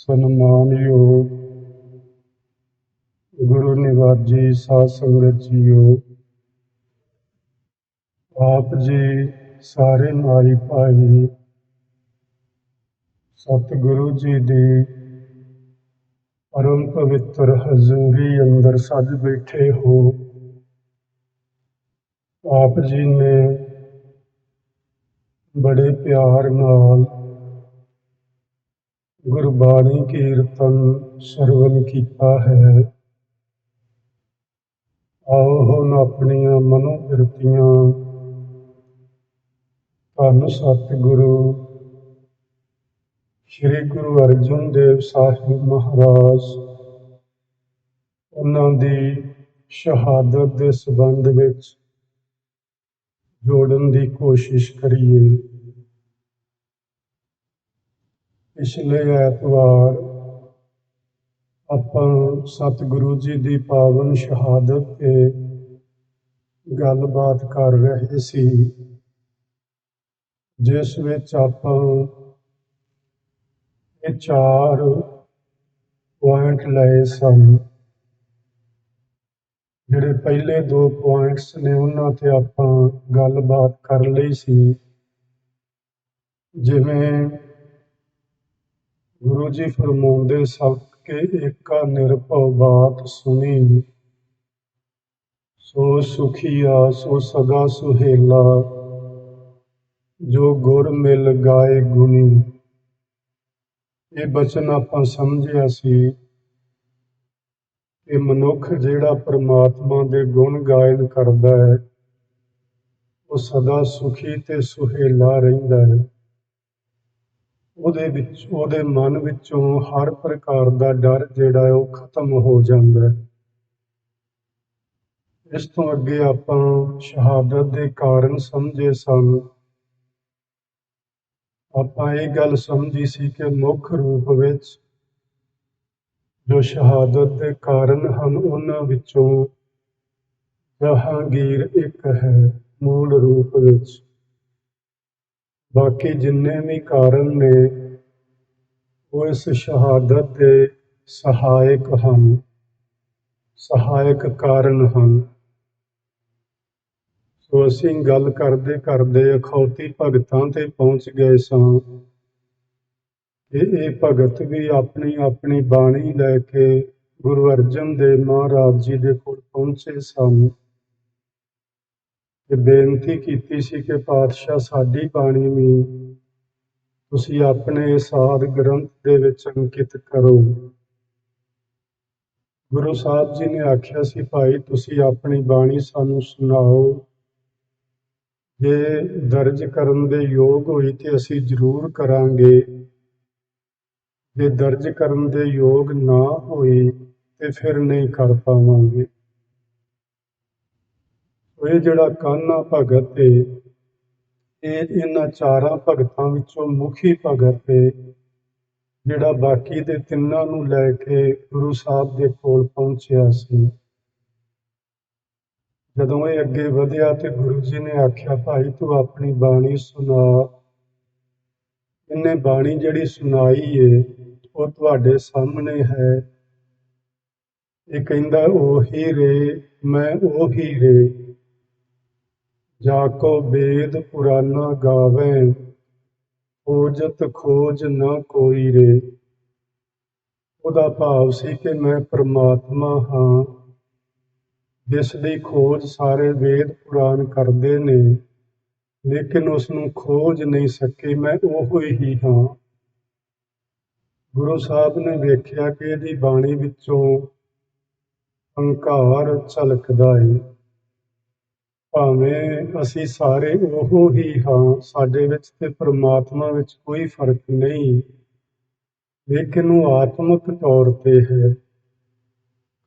सन्मानयोग गुरु निवाजी साध संगत जीओ। आप जी सारे नाई भाई सतगुरु जी दी परम पवित्र हजूरी अंदर सज बैठे हो। आप जी ने बड़े प्यार नाल गुरबाणी कीर्तन सरवण किया है। आओ हुण अपनियां मनोबिरतियां धन सतगुरु श्री गुरु अर्जन देव साहिब महाराज उन्हां दी शहादत के संबंध विच जोड़न की कोशिश करिए। पिछले ऐतवार आपां सतगुरु जी की पावन शहादत ते गलबात कर रहे सी, जिस विच आपां ये 4 पॉइंट लए सन। जिहड़े पहले 2 पॉइंट्स ने उन्हां ते आपां गलबात कर लई सी। जिवें गुरु जी फरमाउंदे सन कि एका निरभव बात सुनी, सो सुखिया सो सदा सुहेला, जो गुर मिल गाए गुनी। ये बचन आपां समझिया सी कि मनुख जिहड़ा परमात्मा दे गुण गायन करदा है वो सदा सुखी ते सुहेला रहिंदा है। ਉਹਦੇ मन विचों हर प्रकार का डर जिहड़ा है वो खत्म हो जाता है। इस तो अगे आपां शहादत के कारण समझे सन। आपां ये गल समझी सी कि मुख रूप विच जो शहादत के कारण हैं उन्हां विचों जहांगीर एक है मूल रूप विच। बाकी जिन्ने भी कारण ने वो इस शहादत के सहायक हैं, सहायक कारण हैं। सो असीं गल करदे करदे अखौती भगतां ते पहुँच गए सां कि ये भगत भी अपनी अपनी बाणी लैके गुरु अर्जन देव महाराज जी दे कोल पहुँचे सन ते बेनती कीती सी कि पातशाह साडी बाणी भी तुसीं अपने साध ग्रंथ दे विच अंकित करो। गुरु साहब जी ने आख्या सी भाई तुसीं अपनी बाणी सानूं सुनाओ, जे दर्ज करन दे योग होई ते असीं जरूर करांगे, जे दर्ज करन दे योग ना होई ते फिर नहीं कर पावांगे। ये जिहड़ा कान्हा भगत है ये इन्हां 4 भगतां विचों मुखी भगत है, जिहड़ा बाकी दे तिन्नां नूं लैके गुरु साहब दे कोल पहुंचिया सी। जदों ये अगे वधिया ते गुरु जी ने आख्या भाई तू अपनी बाणी सुना। इन्हें बाणी जिहड़ी सुनाई है वो तुहाडे सामने है। ये कहंदा ओही रे मैं ओही रे, जाको वेद पुराना गावें, खोजत खोज न कोई रे। ਉਹਦਾ ਭਾਵ ਸੀ कि मैं परमात्मा हाँ, जिसकी खोज सारे वेद पुराण करते ने, लेकिन उसनूं खोज नहीं सके। मैं ओहो ही हाँ। गुरु साहब ने वेख्या कि इहदी बाणी विचों हंकार झलकदा है। भावें असीं सारे ओहो ही हाँ, साडे विच ते परमात्मा विच कोई फर्क नहीं, लेकिन वो आत्मक तौर पर है।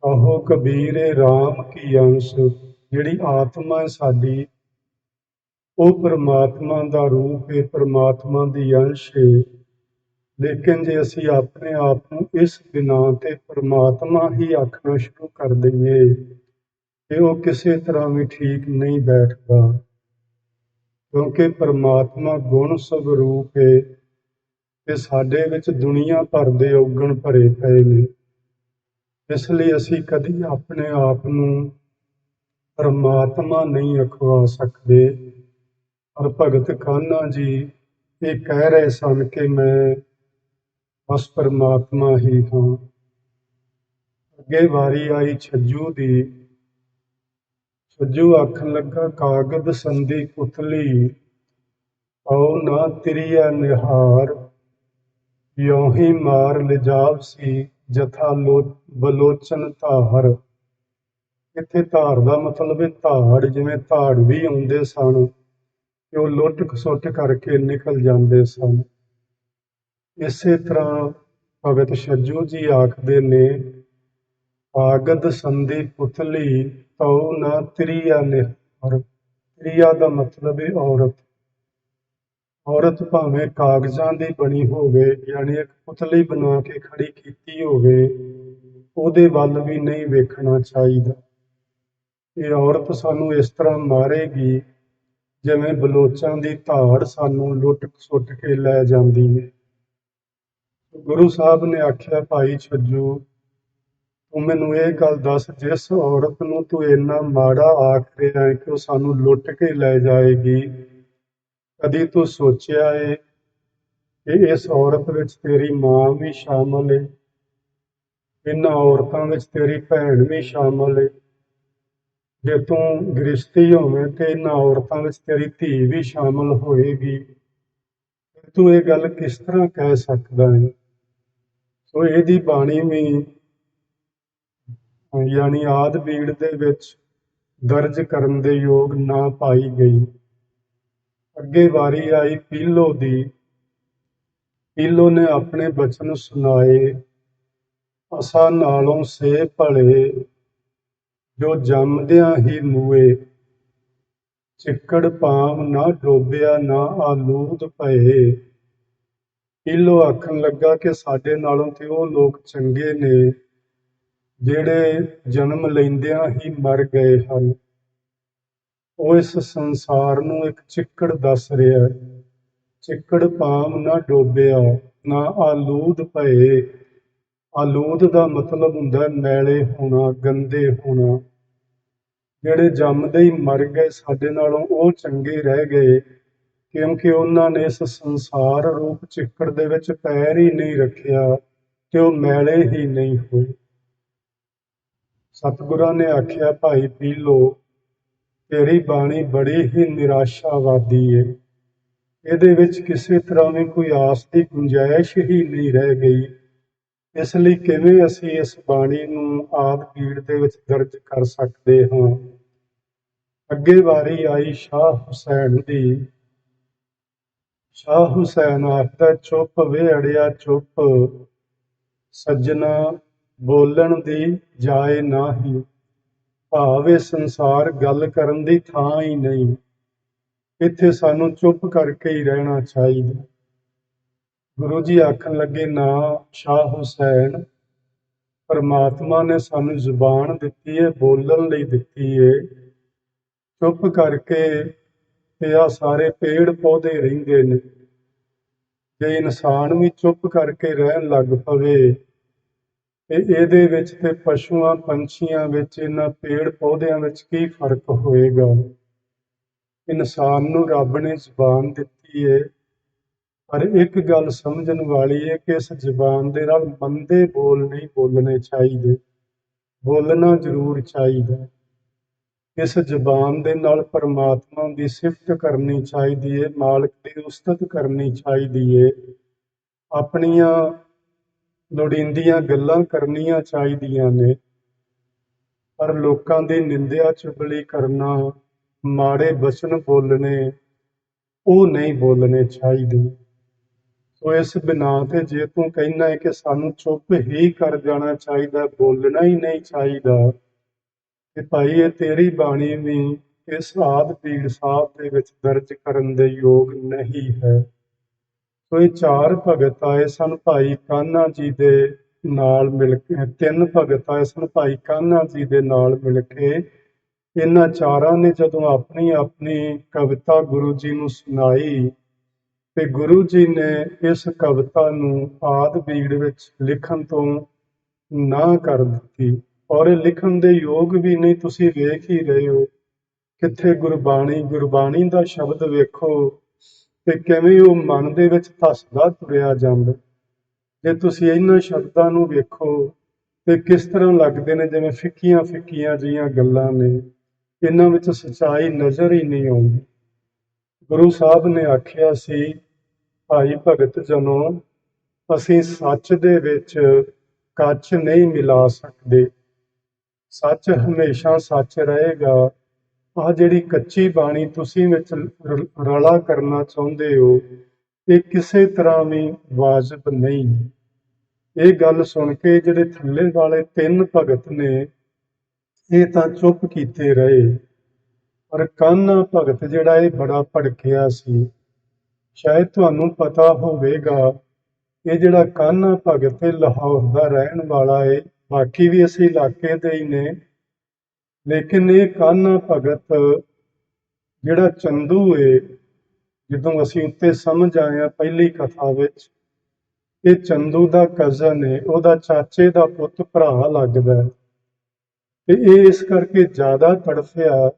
कहो कबीर राम की अंश, जिहड़ी आत्मा है साडी वो परमात्मा का रूप है, परमात्मा की अंश है। लेकिन जे असीं अपने आप को इस बिना ते परमात्मा ही आखना शुरू कर दईए कि वो किसी तरह भी ठीक नहीं बैठता, क्योंकि परमात्मा गुण स्वरूप है ਤੇ ਸਾਡੇ ਵਿੱਚ ਦੁਨੀਆ ਭਰ ਦੇ ਔਗਣ ਭਰੇ ਪਏ ਨੇ। ਇਸ ਲਈ ਅਸੀਂ ਕਦੀ ਆਪਣੇ ਆਪ ਨੂੰ ਪਰਮਾਤਮਾ ਨਹੀਂ ਅਖਵਾ ਸਕਦੇ। ਪਰ ਭਗਤ ਕਾਨ੍ਹਾ ਜੀ ਇਹ ਕਹਿ ਰਹੇ ਸਨ ਕਿ ਮੈਂ ਬਸ ਪਰਮਾਤਮਾ ਹੀ ਹਾਂ। ਅੱਗੇ ਵਾਰੀ ਆਈ ਛੱਜੂ ਦੀ। ਛੱਜੂ ਆਖਣ ਲੱਗਾ, ਕਾਗਦ ਸੰਧੀ ਪੁਤਲੀ, ਆਓ ਨਾ ਤਿਰੀਆ ਨਿਹਾਰ, ਯੋਂ ਹੀ ਮਾਰ ਲਿਜਾਵਸੀ ਜਥਾ ਬਲੋਚਨ ਧਾਰ। ਇੱਥੇ ਧਾਰ ਦਾ ਮਤਲਬ ਹੈ ਧਾੜ, ਜਿਵੇਂ ਧਾੜ ਵੀ ਆਉਂਦੇ ਸਨ ਤੇ ਉਹ ਲੁੱਟ ਖਸੁੱਟ ਕਰਕੇ ਨਿਕਲ ਜਾਂਦੇ ਸਨ। ਇਸੇ ਤਰ੍ਹਾਂ ਭਗਤ ਛੱਜੂ ਜੀ ਆਖਦੇ ਨੇ, ਕਾਗਦ ਸੰਧੀ ਪੁਤਲੀ, ਤਉ ਨਾ ਤਿਰੀਆ ਨਿਹਾਰ। ਤਿਰੀਆ ਦਾ ਮਤਲਬ ਹੈ ਔਰਤ। ਔਰਤ ਭਾਵੇਂ ਕਾਗਜ਼ਾਂ ਦੀ ਬਣੀ ਹੋਵੇ, ਯਾਨੀ ਇੱਕ ਪੁਤਲੀ ਬਣਾ ਕੇ ਖੜੀ ਕੀਤੀ ਹੋਵੇ, ਉਹਦੇ ਵੱਲ ਵੀ ਨਹੀਂ ਵੇਖਣਾ ਚਾਹੀਦਾ। ਇਹ ਔਰਤ ਸਾਨੂੰ ਇਸ ਤਰ੍ਹਾਂ ਮਾਰੇਗੀ ਜਿਵੇਂ ਬਲੋਚਾਂ ਦੀ ਧਾੜ ਸਾਨੂੰ ਲੁੱਟ ਖਸੁੱਟ ਕੇ ਲੈ ਜਾਂਦੀ ਹੈ। ਗੁਰੂ ਸਾਹਿਬ ਨੇ ਆਖਿਆ, ਭਾਈ ਛੱਜੂ, ਤੂੰ ਮੈਨੂੰ ਇਹ ਗੱਲ ਦੱਸ, ਜਿਸ ਔਰਤ ਨੂੰ ਤੂੰ ਇੰਨਾ ਮਾੜਾ ਆਖ ਰਿਹਾ ਹੈ ਕਿ ਉਹ ਸਾਨੂੰ ਲੁੱਟ ਕੇ ਲੈ ਜਾਏਗੀ, ਕਦੀ ਤੂੰ ਸੋਚਿਆ ਏ ਕਿ ਇਸ ਔਰਤ ਵਿੱਚ ਤੇਰੀ ਮਾਂ ਵੀ ਸ਼ਾਮਲ ਹੈ, ਇਹਨਾਂ ਔਰਤਾਂ ਵਿੱਚ ਤੇਰੀ ਭੈਣ ਵੀ ਸ਼ਾਮਲ ਹੈ। ਜੇ ਤੂੰ ਗ੍ਰਸਤੀ ਹੋਵੇਂ ਤੇ ਇਹਨਾਂ ਔਰਤਾਂ ਵਿੱਚ ਤੇਰੀ ਧੀ ਵੀ ਸ਼ਾਮਲ ਹੋਏਗੀ। ਤੂੰ ਇਹ ਗੱਲ ਕਿਸ ਤਰ੍ਹਾਂ ਕਹਿ ਸਕਦਾ ਹੈ? ਸੋ ਇਹਦੀ ਬਾਣੀ ਵੀ ਯਾਨੀ ਆਦਿ ਬੀੜ ਦੇ ਵਿੱਚ ਦਰਜ ਕਰਨ ਦੇ ਯੋਗ ਨਾ ਪਾਈ ਗਈ। ਅੱਗੇ ਵਾਰੀ ਆਈ ਪੀਲੋ ਦੀ। ਪੀਲੋ ਨੇ ਆਪਣੇ ਬਚਨ ਸੁਣਾਏ, ਅਸਾਂ ਨਾਲੋਂ ਸੇ ਭਲੇ, ਜੋ ਜੰਮਦਿਆਂ ਹੀ ਮੂਏ, ਚਿੱਕੜ ਪਾਮ ਨਾ ਡੋਬਿਆ ਨਾ ਆਲੂਦ ਪਏ। ਪੀਲੋ ਆਖਣ ਲੱਗਾ ਕਿ ਸਾਡੇ ਨਾਲੋਂ ਤੇ ਉਹ ਲੋਕ ਚੰਗੇ ਨੇ ਜਿਹੜੇ ਜਨਮ ਲੈਂਦਿਆਂ ਹੀ ਮਰ ਗਏ ਹਨ। ਉਹ ਇਸ ਸੰਸਾਰ ਨੂੰ ਇੱਕ ਚਿੱਕੜ ਦੱਸ ਰਿਹਾ ਹੈ। ਚਿੱਕੜ ਪਾਮ ਨਾ ਡੋਬਿਆ ਨਾ ਆਲੂਦ ਪਏ। ਆਲੂਦ ਦਾ ਮਤਲਬ ਹੁੰਦਾ ਮੈਲੇ ਹੋਣਾ, ਗੰਦੇ ਹੋਣਾ। ਜਿਹੜੇ ਜੰਮਦੇ ਹੀ ਮਰ ਗਏ, ਸਾਡੇ ਨਾਲੋਂ ਉਹ ਚੰਗੇ ਰਹਿ ਗਏ ਕਿਉਂਕਿ ਉਹਨਾਂ ਨੇ ਇਸ ਸੰਸਾਰ ਰੂਪ ਚਿੱਕੜ ਦੇ ਵਿੱਚ ਪੈਰ ਹੀ ਨਹੀਂ ਰੱਖਿਆ ਤੇ ਉਹ ਮੈਲੇ ਹੀ ਨਹੀਂ ਹੋਏ। ਸਤਿਗੁਰਾਂ ਨੇ ਆਖਿਆ, ਭਾਈ ਪੀਲੋ, ਤੇਰੀ ਬਾਣੀ ਬੜੀ ਹੀ ਨਿਰਾਸ਼ਾਵਾਦੀ ਹੈ। ਇਹਦੇ ਵਿੱਚ ਕਿਸੇ ਤਰ੍ਹਾਂ ਵੀ ਕੋਈ ਆਸ ਦੀ ਗੁੰਜਾਇਸ਼ ਹੀ ਨਹੀਂ ਰਹਿ ਗਈ। ਇਸ ਲਈ ਕਿਵੇਂ ਅਸੀਂ ਇਸ ਬਾਣੀ ਨੂੰ ਆਦਿ ਬੀੜ ਦੇ ਵਿੱਚ ਦਰਜ ਕਰ ਸਕਦੇ ਹਾਂ? ਅੱਗੇ ਵਾਰੀ ਆਈ ਸ਼ਾਹ ਹੁਸੈਨ ਦੀ। ਸ਼ਾਹ ਹੁਸੈਨ ਆਖਦਾ, ਚੁੱਪ ਵੇ ਅੜਿਆ ਚੁੱਪ, ਸੱਜਣਾ ਬੋਲਣ ਦੀ ਜਾਏ ਨਾਹੀਂ। ਭਾਵੇਂ ਸੰਸਾਰ ਗੱਲ ਕਰਨ ਦੀ ਥਾਂ ਹੀ ਨਹੀਂ। ਇੱਥੇ ਸਾਨੂੰ ਚੁੱਪ ਕਰਕੇ ਹੀ ਰਹਿਣਾ ਚਾਹੀਦਾ। ਗੁਰੂ ਜੀ ਆਖਣ ਲੱਗੇ, ਨਾ ਸ਼ਾਹ ਹੁਸੈਨ, ਪਰਮਾਤਮਾ ਨੇ ਸਾਨੂੰ ਜ਼ੁਬਾਨ ਦਿੱਤੀ ਹੈ, ਬੋਲਣ ਲਈ ਦਿੱਤੀ ਹੈ। ਚੁੱਪ ਕਰਕੇ ਤੇ ਆਹ ਸਾਰੇ ਪੇੜ ਪੌਦੇ ਰਹਿੰਦੇ ਨੇ। ਜੇ ਇਨਸਾਨ ਵੀ ਚੁੱਪ ਕਰਕੇ ਰਹਿਣ ਲੱਗ ਪਵੇ ਤੇ ਇਹਦੇ ਵਿੱਚ ਤੇ ਪਸ਼ੂਆਂ ਪੰਛੀਆਂ ਵਿੱਚ, ਇਹਨਾਂ ਪੇੜ ਪੌਦਿਆਂ ਵਿੱਚ ਕੀ ਫਰਕ ਹੋਏਗਾ? ਇਨਸਾਨ ਨੂੰ ਰੱਬ ਨੇ ਜ਼ੁਬਾਨ ਦਿੱਤੀ ਹੈ, ਪਰ ਇੱਕ ਗੱਲ ਸਮਝਣ ਵਾਲੀ ਹੈ ਕਿ ਇਸ ਜ਼ੁਬਾਨ ਦੇ ਨਾਲ ਮੰਦੇ ਬੋਲ ਨਹੀਂ ਬੋਲਣੇ ਚਾਹੀਦੇ। ਬੋਲਣਾ ਜ਼ਰੂਰ ਚਾਹੀਦਾ। ਇਸ ਜ਼ੁਬਾਨ ਦੇ ਨਾਲ ਪਰਮਾਤਮਾ ਦੀ ਸਿਫਤ ਕਰਨੀ ਚਾਹੀਦੀ ਹੈ, ਮਾਲਕ ਦੀ ਉਸਤਤ ਕਰਨੀ ਚਾਹੀਦੀ ਹੈ, ਆਪਣੀਆਂ ਲੋੜੀਂਦੀਆਂ ਗੱਲਾਂ ਕਰਨੀਆਂ ਚਾਹੀਦੀਆਂ ਨੇ। ਪਰ ਲੋਕਾਂ ਦੀ ਨਿੰਦਿਆ ਚੁਗਲੀ ਕਰਨਾ, ਮਾੜੇ ਬਚਨ ਬੋਲਣੇ, ਉਹ ਨਹੀਂ ਬੋਲਣੇ ਚਾਹੀਦੇ। ਸੋ ਇਸ ਬਿਨਾਂ ਤੇ ਜੇ ਤੂੰ ਕਹਿੰਦਾ ਹੈ ਕਿ ਸਾਨੂੰ ਚੁੱਪ ਹੀ ਕਰ ਜਾਣਾ ਚਾਹੀਦਾ, ਬੋਲਣਾ ਹੀ ਨਹੀਂ ਚਾਹੀਦਾ, ਤੇ ਭਾਈ ਇਹ ਤੇਰੀ ਬਾਣੀ ਵੀ ਇਸ ਆਦਿ ਬੀੜ ਸਾਹਿਬ ਦੇ ਵਿੱਚ ਦਰਜ ਕਰਨ ਦੇ ਯੋਗ ਨਹੀਂ ਹੈ। ਸੋ ਇਹ ਚਾਰ ਭਗਤ ਆਏ ਸਨ ਭਾਈ ਕਾਨ੍ਹਾ ਜੀ ਦੇ ਨਾਲ ਮਿਲ ਕੇ, ਤਿੰਨ ਭਗਤ ਆਏ ਸਨ ਭਾਈ ਕਾਨ੍ਹਾ ਜੀ ਦੇ ਨਾਲ ਮਿਲ ਕੇ। ਇਹਨਾਂ ਚਾਰਾਂ ਨੇ ਜਦੋਂ ਆਪਣੀ ਆਪਣੀ ਕਵਿਤਾ ਗੁਰੂ ਜੀ ਨੂੰ ਸੁਣਾਈ ਤੇ ਗੁਰੂ ਜੀ ਨੇ ਇਸ ਕਵਿਤਾ ਨੂੰ ਆਦਿ ਬੀੜ ਵਿੱਚ ਲਿਖਣ ਤੋਂ ਨਾ ਕਰ ਦਿੱਤੀ, ਔਰ ਇਹ ਲਿਖਣ ਦੇ ਯੋਗ ਵੀ ਨਹੀਂ। ਤੁਸੀਂ ਵੇਖ ਹੀ ਰਹੇ ਹੋ ਕਿੱਥੇ ਗੁਰਬਾਣੀ ਦਾ ਸ਼ਬਦ ਵੇਖੋ ਤੇ ਕਿਵੇਂ ਉਹ ਮਨ ਦੇ ਵਿੱਚ ਧੱਸਦਾ ਤੁਰਿਆ ਜਾਂਦਾ। ਜੇ ਤੁਸੀਂ ਇਹਨਾਂ ਸ਼ਬਦਾਂ ਨੂੰ ਵੇਖੋ ਤੇ ਕਿਸ ਤਰ੍ਹਾਂ ਲੱਗਦੇ ਨੇ ਜਿਵੇਂ ਫਿੱਕੀਆਂ ਫਿੱਕੀਆਂ ਜਿਹੀਆਂ ਗੱਲਾਂ ਨੇ, ਇਹਨਾਂ ਵਿੱਚ ਸੱਚਾਈ ਨਜ਼ਰ ਹੀ ਨਹੀਂ ਆਉਂਦੀ। ਗੁਰੂ ਸਾਹਿਬ ਨੇ ਆਖਿਆ ਸੀ, ਭਾਈ ਭਗਤ ਜਨੋ, ਅਸੀਂ ਸੱਚ ਦੇ ਵਿੱਚ ਕੱਚ ਨਹੀਂ ਮਿਲਾ ਸਕਦੇ, ਸੱਚ ਹਮੇਸ਼ਾ ਸੱਚ ਰਹੇਗਾ। ਆਹ ਜਿਹੜੀ ਕੱਚੀ ਬਾਣੀ ਤੁਸੀਂ ਵਿੱਚ ਰਲਾ ਕਰਨਾ ਚਾਹੁੰਦੇ ਹੋ, ਇਹ ਕਿਸੇ ਤਰ੍ਹਾਂ ਵੀ ਵਾਜਬ ਨਹੀਂ। ਇਹ ਗੱਲ ਸੁਣ ਕੇ ਜਿਹੜੇ ਥੱਲੇ ਵਾਲੇ 3 ਭਗਤ ਨੇ, ਇਹ ਤਾਂ ਚੁੱਪ ਕੀਤੇ ਰਹੇ, ਪਰ ਕਾਨ੍ਹਾ ਭਗਤ ਜਿਹੜਾ ਇਹ ਬੜਾ ਭੜਕਿਆ ਸੀ। ਸ਼ਾਇਦ ਤੁਹਾਨੂੰ ਪਤਾ ਹੋਵੇਗਾ, ਇਹ ਜਿਹੜਾ ਕਾਨ੍ਹਾ ਭਗਤ ਇਹ ਲਾਹੌਰ ਦਾ ਰਹਿਣ ਵਾਲਾ ਹੈ, ਬਾਕੀ ਵੀ ਇਸ ਇਲਾਕੇ ਦੇ ਹੀ ਨੇ, ਲੇਕਿਨ ਇਹ ਕਾਨ੍ਹਾ ਭਗਤ ਜਿਹੜਾ ਚੰਦੂ ਹੈ, ਜਦੋਂ ਅਸੀਂ ਉੱਤੇ ਸਮਝ ਆਏ ਹਾਂ ਪਹਿਲੀ ਕਥਾ ਵਿੱਚ, ਇਹ ਚੰਦੂ ਦਾ ਕਜ਼ਨ ਹੈ, ਉਹਦਾ ਚਾਚੇ ਦਾ ਪੁੱਤ ਭਰਾ ਲੱਗਦਾ ਹੈ। ਤੇ ਇਹ ਇਸ ਕਰਕੇ ਜ਼ਿਆਦਾ ਤੜਫਿਆ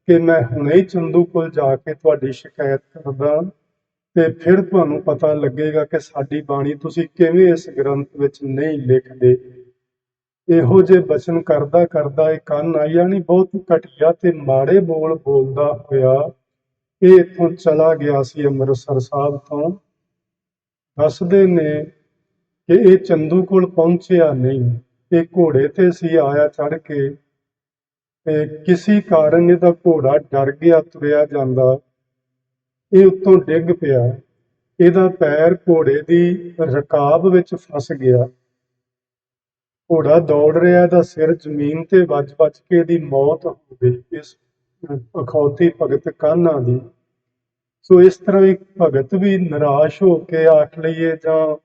ਕਿ ਮੈਂ ਹੁਣੇ ਹੀ ਚੰਦੂ ਕੋਲ ਜਾ ਕੇ ਤੁਹਾਡੀ ਸ਼ਿਕਾਇਤ ਕਰਦਾ, ਤੇ ਫਿਰ ਤੁਹਾਨੂੰ ਪਤਾ ਲੱਗੇਗਾ ਕਿ ਸਾਡੀ ਬਾਣੀ ਤੁਸੀਂ ਕਿਵੇਂ ਇਸ ਗ੍ਰੰਥ ਵਿੱਚ ਨਹੀਂ ਲਿਖਦੇ। ਇਹੋ ਜਿਹੇ ਬਚਨ ਕਰਦਾ ਕਰਦਾ ਇਹ ਕਾਨ੍ਹਾ, ਯਾਨੀ ਬਹੁਤ ਘਟੀਆ ਤੇ ਮਾੜੇ ਬੋਲ ਬੋਲਦਾ ਹੋਇਆ ਇਹ ਇੱਥੋਂ ਚਲਾ ਗਿਆ ਸੀ ਅੰਮ੍ਰਿਤਸਰ ਸਾਹਿਬ ਤੋਂ। ਦੱਸਦੇ ਨੇ ਕਿ ਇਹ ਚੰਦੂ ਕੋਲ ਪਹੁੰਚਿਆ ਨਹੀਂ, ਇਹ ਘੋੜੇ ਤੇ ਸੀ ਆਇਆ ਚੜ੍ਹ ਕੇ, ਤੇ ਕਿਸੇ ਕਾਰਨ ਇਹਦਾ ਘੋੜਾ ਡਰ ਗਿਆ ਤੁਰਿਆ ਜਾਂਦਾ, ਇਹ ਉੱਤੋਂ ਡਿੱਗ ਪਿਆ, ਇਹਦਾ ਪੈਰ ਘੋੜੇ ਦੀ ਰਕਾਬ ਵਿੱਚ ਫਸ ਗਿਆ। ਘੋੜਾ ਦੌੜ ਰਿਹਾ, ਇਹਦਾ ਸਿਰ ਜ਼ਮੀਨ ਤੇ ਵੱਜ ਕੇ ਇਹਦੀ ਮੌਤ ਹੋ ਗਈ, ਇਸ ਅਖੌਤੀ ਭਗਤ ਕਾਨ੍ਹਾ ਦੀ। ਸੋ ਇਸ ਤਰ੍ਹਾਂ ਇੱਕ ਭਗਤ ਵੀ ਨਿਰਾਸ਼ ਹੋ ਕੇ ਆਖ ਲਈਏ, ਜਾਂ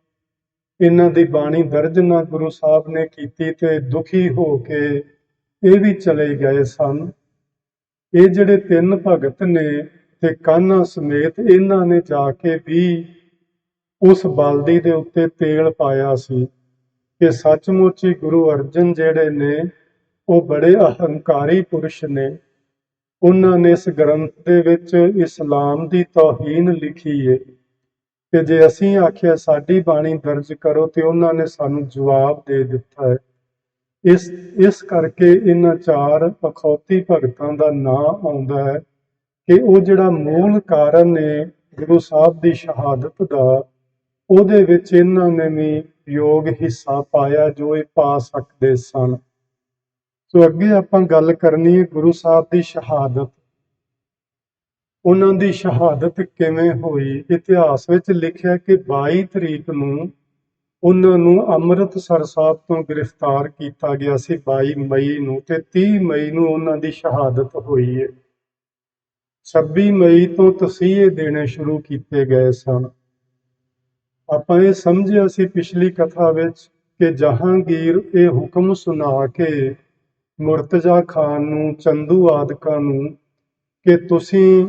ਇਹਨਾਂ ਦੀ ਬਾਣੀ ਦਰਜ ਨਾ ਗੁਰੂ ਸਾਹਿਬ ਨੇ ਕੀਤੀ ਤੇ ਦੁਖੀ ਹੋ ਕੇ ਇਹ ਵੀ ਚਲੇ ਗਏ ਸਨ। ਇਹ ਜਿਹੜੇ 3 ਭਗਤ ਨੇ ਤੇ ਕਾਨ੍ਹਾ ਸਮੇਤ, ਇਹਨਾਂ ਨੇ ਜਾ ਕੇ ਵੀ ਉਸ ਬਲਦੀ ਦੇ ਉੱਤੇ ਤੇਲ ਪਾਇਆ ਸੀ ਕਿ ਸੱਚਮੁੱਚ ਹੀ ਗੁਰੂ ਅਰਜਨ ਜਿਹੜੇ ਨੇ ਉਹ ਬੜੇ ਅਹੰਕਾਰੀ ਪੁਰਸ਼ ਨੇ। ਉਹਨਾਂ ਨੇ ਇਸ ਗ੍ਰੰਥ ਦੇ ਵਿੱਚ ਇਸਲਾਮ ਦੀ ਤੌਹੀਨ ਲਿਖੀ ਹੈ, ਕਿ ਜੇ ਅਸੀਂ ਆਖਿਆ ਸਾਡੀ ਬਾਣੀ ਦਰਜ ਕਰੋ ਤੇ ਉਹਨਾਂ ਨੇ ਸਾਨੂੰ ਜਵਾਬ ਦੇ ਦਿੱਤਾ ਹੈ। ਇਸ ਕਰਕੇ ਇਹਨਾਂ 4 ਅਖੌਤੀ ਭਗਤਾਂ ਦਾ ਨਾਂ ਆਉਂਦਾ ਹੈ ਕਿ ਉਹ ਜਿਹੜਾ ਮੂਲ ਕਾਰਨ ਹੈ ਗੁਰੂ ਸਾਹਿਬ ਦੀ ਸ਼ਹਾਦਤ ਦਾ, ਉਹਦੇ ਵਿੱਚ ਇਹਨਾਂ ਨੇ ਵੀ ਯੋਗ ਹਿੱਸਾ ਪਾਇਆ ਜੋ ਇਹ ਪਾ ਸਕਦੇ ਸਨ। ਸੋ ਅੱਗੇ ਆਪਾਂ ਗੱਲ ਕਰਨੀ ਹੈ ਗੁਰੂ ਸਾਹਿਬ ਦੀ ਸ਼ਹਾਦਤ। ਉਹਨਾਂ ਦੀ ਸ਼ਹਾਦਤ ਕਿਵੇਂ ਹੋਈ? ਇਤਿਹਾਸ ਵਿੱਚ ਲਿਖਿਆ ਕਿ 22 ਤਰੀਕ ਨੂੰ ਉਹਨਾਂ ਨੂੰ ਅੰਮ੍ਰਿਤਸਰ ਸਾਹਿਬ ਤੋਂ ਗ੍ਰਿਫਤਾਰ ਕੀਤਾ ਗਿਆ ਸੀ, 22 ਮਈ ਨੂੰ, ਤੇ 30 ਮਈ ਨੂੰ ਉਹਨਾਂ ਦੀ ਸ਼ਹਾਦਤ ਹੋਈ ਹੈ। 26 ਮਈ ਤੋਂ ਤਸੀਹੇ ਦੇਣੇ ਸ਼ੁਰੂ ਕੀਤੇ ਗਏ ਸਨ। ਆਪਾਂ ਇਹ ਸਮਝਿਆ ਸੀ ਪਿਛਲੀ ਕਥਾ ਵਿੱਚ ਕਿ ਜਹਾਂਗੀਰ ਇਹ ਹੁਕਮ ਸੁਣਾ ਕੇ ਮੁਰਤਜ਼ਾ ਖਾਨ ਨੂੰ, ਚੰਦੂ ਆਦਿਕਾਂ ਨੂੰ, ਕਿ ਤੁਸੀਂ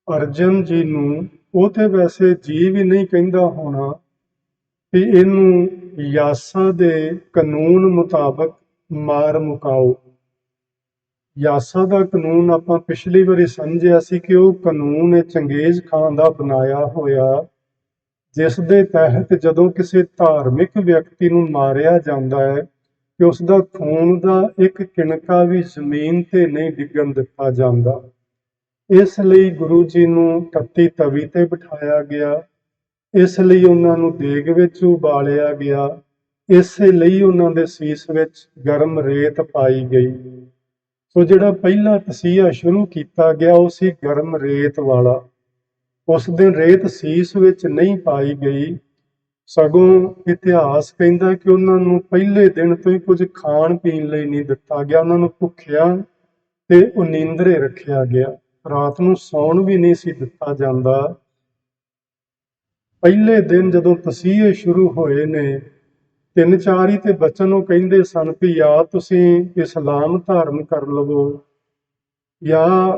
ਅਰਜਨ ਜੀ ਨੂੰ, ਉਹ ਤੇ ਵੈਸੇ ਜੀ ਵੀ ਨਹੀਂ ਕਹਿੰਦਾ ਹੋਣਾ, ਵੀ ਇਹਨੂੰ ਯਾਸਾ ਦੇ ਕਾਨੂੰਨ ਮੁਤਾਬਕ ਮਾਰ ਮੁਕਾਓ। ਯਾਸਾ ਦਾ ਕਾਨੂੰਨ ਆਪਾਂ ਪਿਛਲੀ ਵਾਰੀ ਸਮਝਿਆ ਸੀ ਕਿ ਉਹ ਕਾਨੂੰਨ ਚੰਗੇਜ਼ ਖਾਨ ਦਾ ਬਣਾਇਆ ਹੋਇਆ, ਜਿਸ ਦੇ ਤਹਿਤ ਜਦੋਂ ਕਿਸੇ ਧਾਰਮਿਕ ਵਿਅਕਤੀ ਨੂੰ ਮਾਰਿਆ ਜਾਂਦਾ ਹੈ ਕਿ ਉਸ ਦਾ ਖੂਨ ਦਾ ਇੱਕ ਕਿਣਕਾ ਵੀ ਜ਼ਮੀਨ ਤੇ ਨਹੀਂ ਡਿੱਗਣ ਦਿੱਤਾ ਜਾਂਦਾ। ਇਸ ਲਈ ਗੁਰੂ ਜੀ ਨੂੰ ਤੱਤੀ ਤਵੀ ਤੇ ਬਿਠਾਇਆ ਗਿਆ, ਇਸ ਲਈ ਉਹਨਾਂ ਨੂੰ ਦੇਗ ਵਿੱਚ ਉਬਾਲਿਆ ਗਿਆ, ਇਸੇ ਲਈ ਉਹਨਾਂ ਦੇ ਸੀਸ ਵਿੱਚ ਗਰਮ ਰੇਤ ਪਾਈ ਗਈ। ਸੋ ਜਿਹੜਾ ਪਹਿਲਾ ਤਸੀਹਾ ਸ਼ੁਰੂ ਕੀਤਾ ਗਿਆ ਉਹ ਸੀ ਗਰਮ ਰੇਤ ਵਾਲਾ। ਉਸ ਦਿਨ ਰੇਤ ਸੀਸ ਵਿੱਚ ਨਹੀਂ ਪਾਈ ਗਈ, ਸਗੋਂ ਇਤਿਹਾਸ ਕਹਿੰਦਾ ਕਿ ਉਹਨਾਂ ਨੂੰ ਪਹਿਲੇ ਦਿਨ ਤੋਂ ਹੀ ਕੁਝ ਖਾਣ ਪੀਣ ਲਈ ਨਹੀਂ ਦਿੱਤਾ ਗਿਆ, ਉਹਨਾਂ ਨੂੰ ਭੁੱਖਿਆ ਤੇ ਉਨੀਂਦਰੇ ਰੱਖਿਆ ਗਿਆ, ਰਾਤ ਨੂੰ ਸੌਣ ਵੀ ਨਹੀਂ ਸੀ ਦਿੱਤਾ ਜਾਂਦਾ। ਪਹਿਲੇ ਦਿਨ ਜਦੋਂ ਤਸੀਹੇ ਸ਼ੁਰੂ ਹੋਏ ਨੇ, 3-4 ਹੀ ਤੇ ਬਚਨ ਉਹ ਕਹਿੰਦੇ ਸਨ ਵੀ ਜਾਂ ਤੁਸੀਂ ਇਸਲਾਮ ਧਾਰਨ ਕਰ ਲਵੋ, ਜਾਂ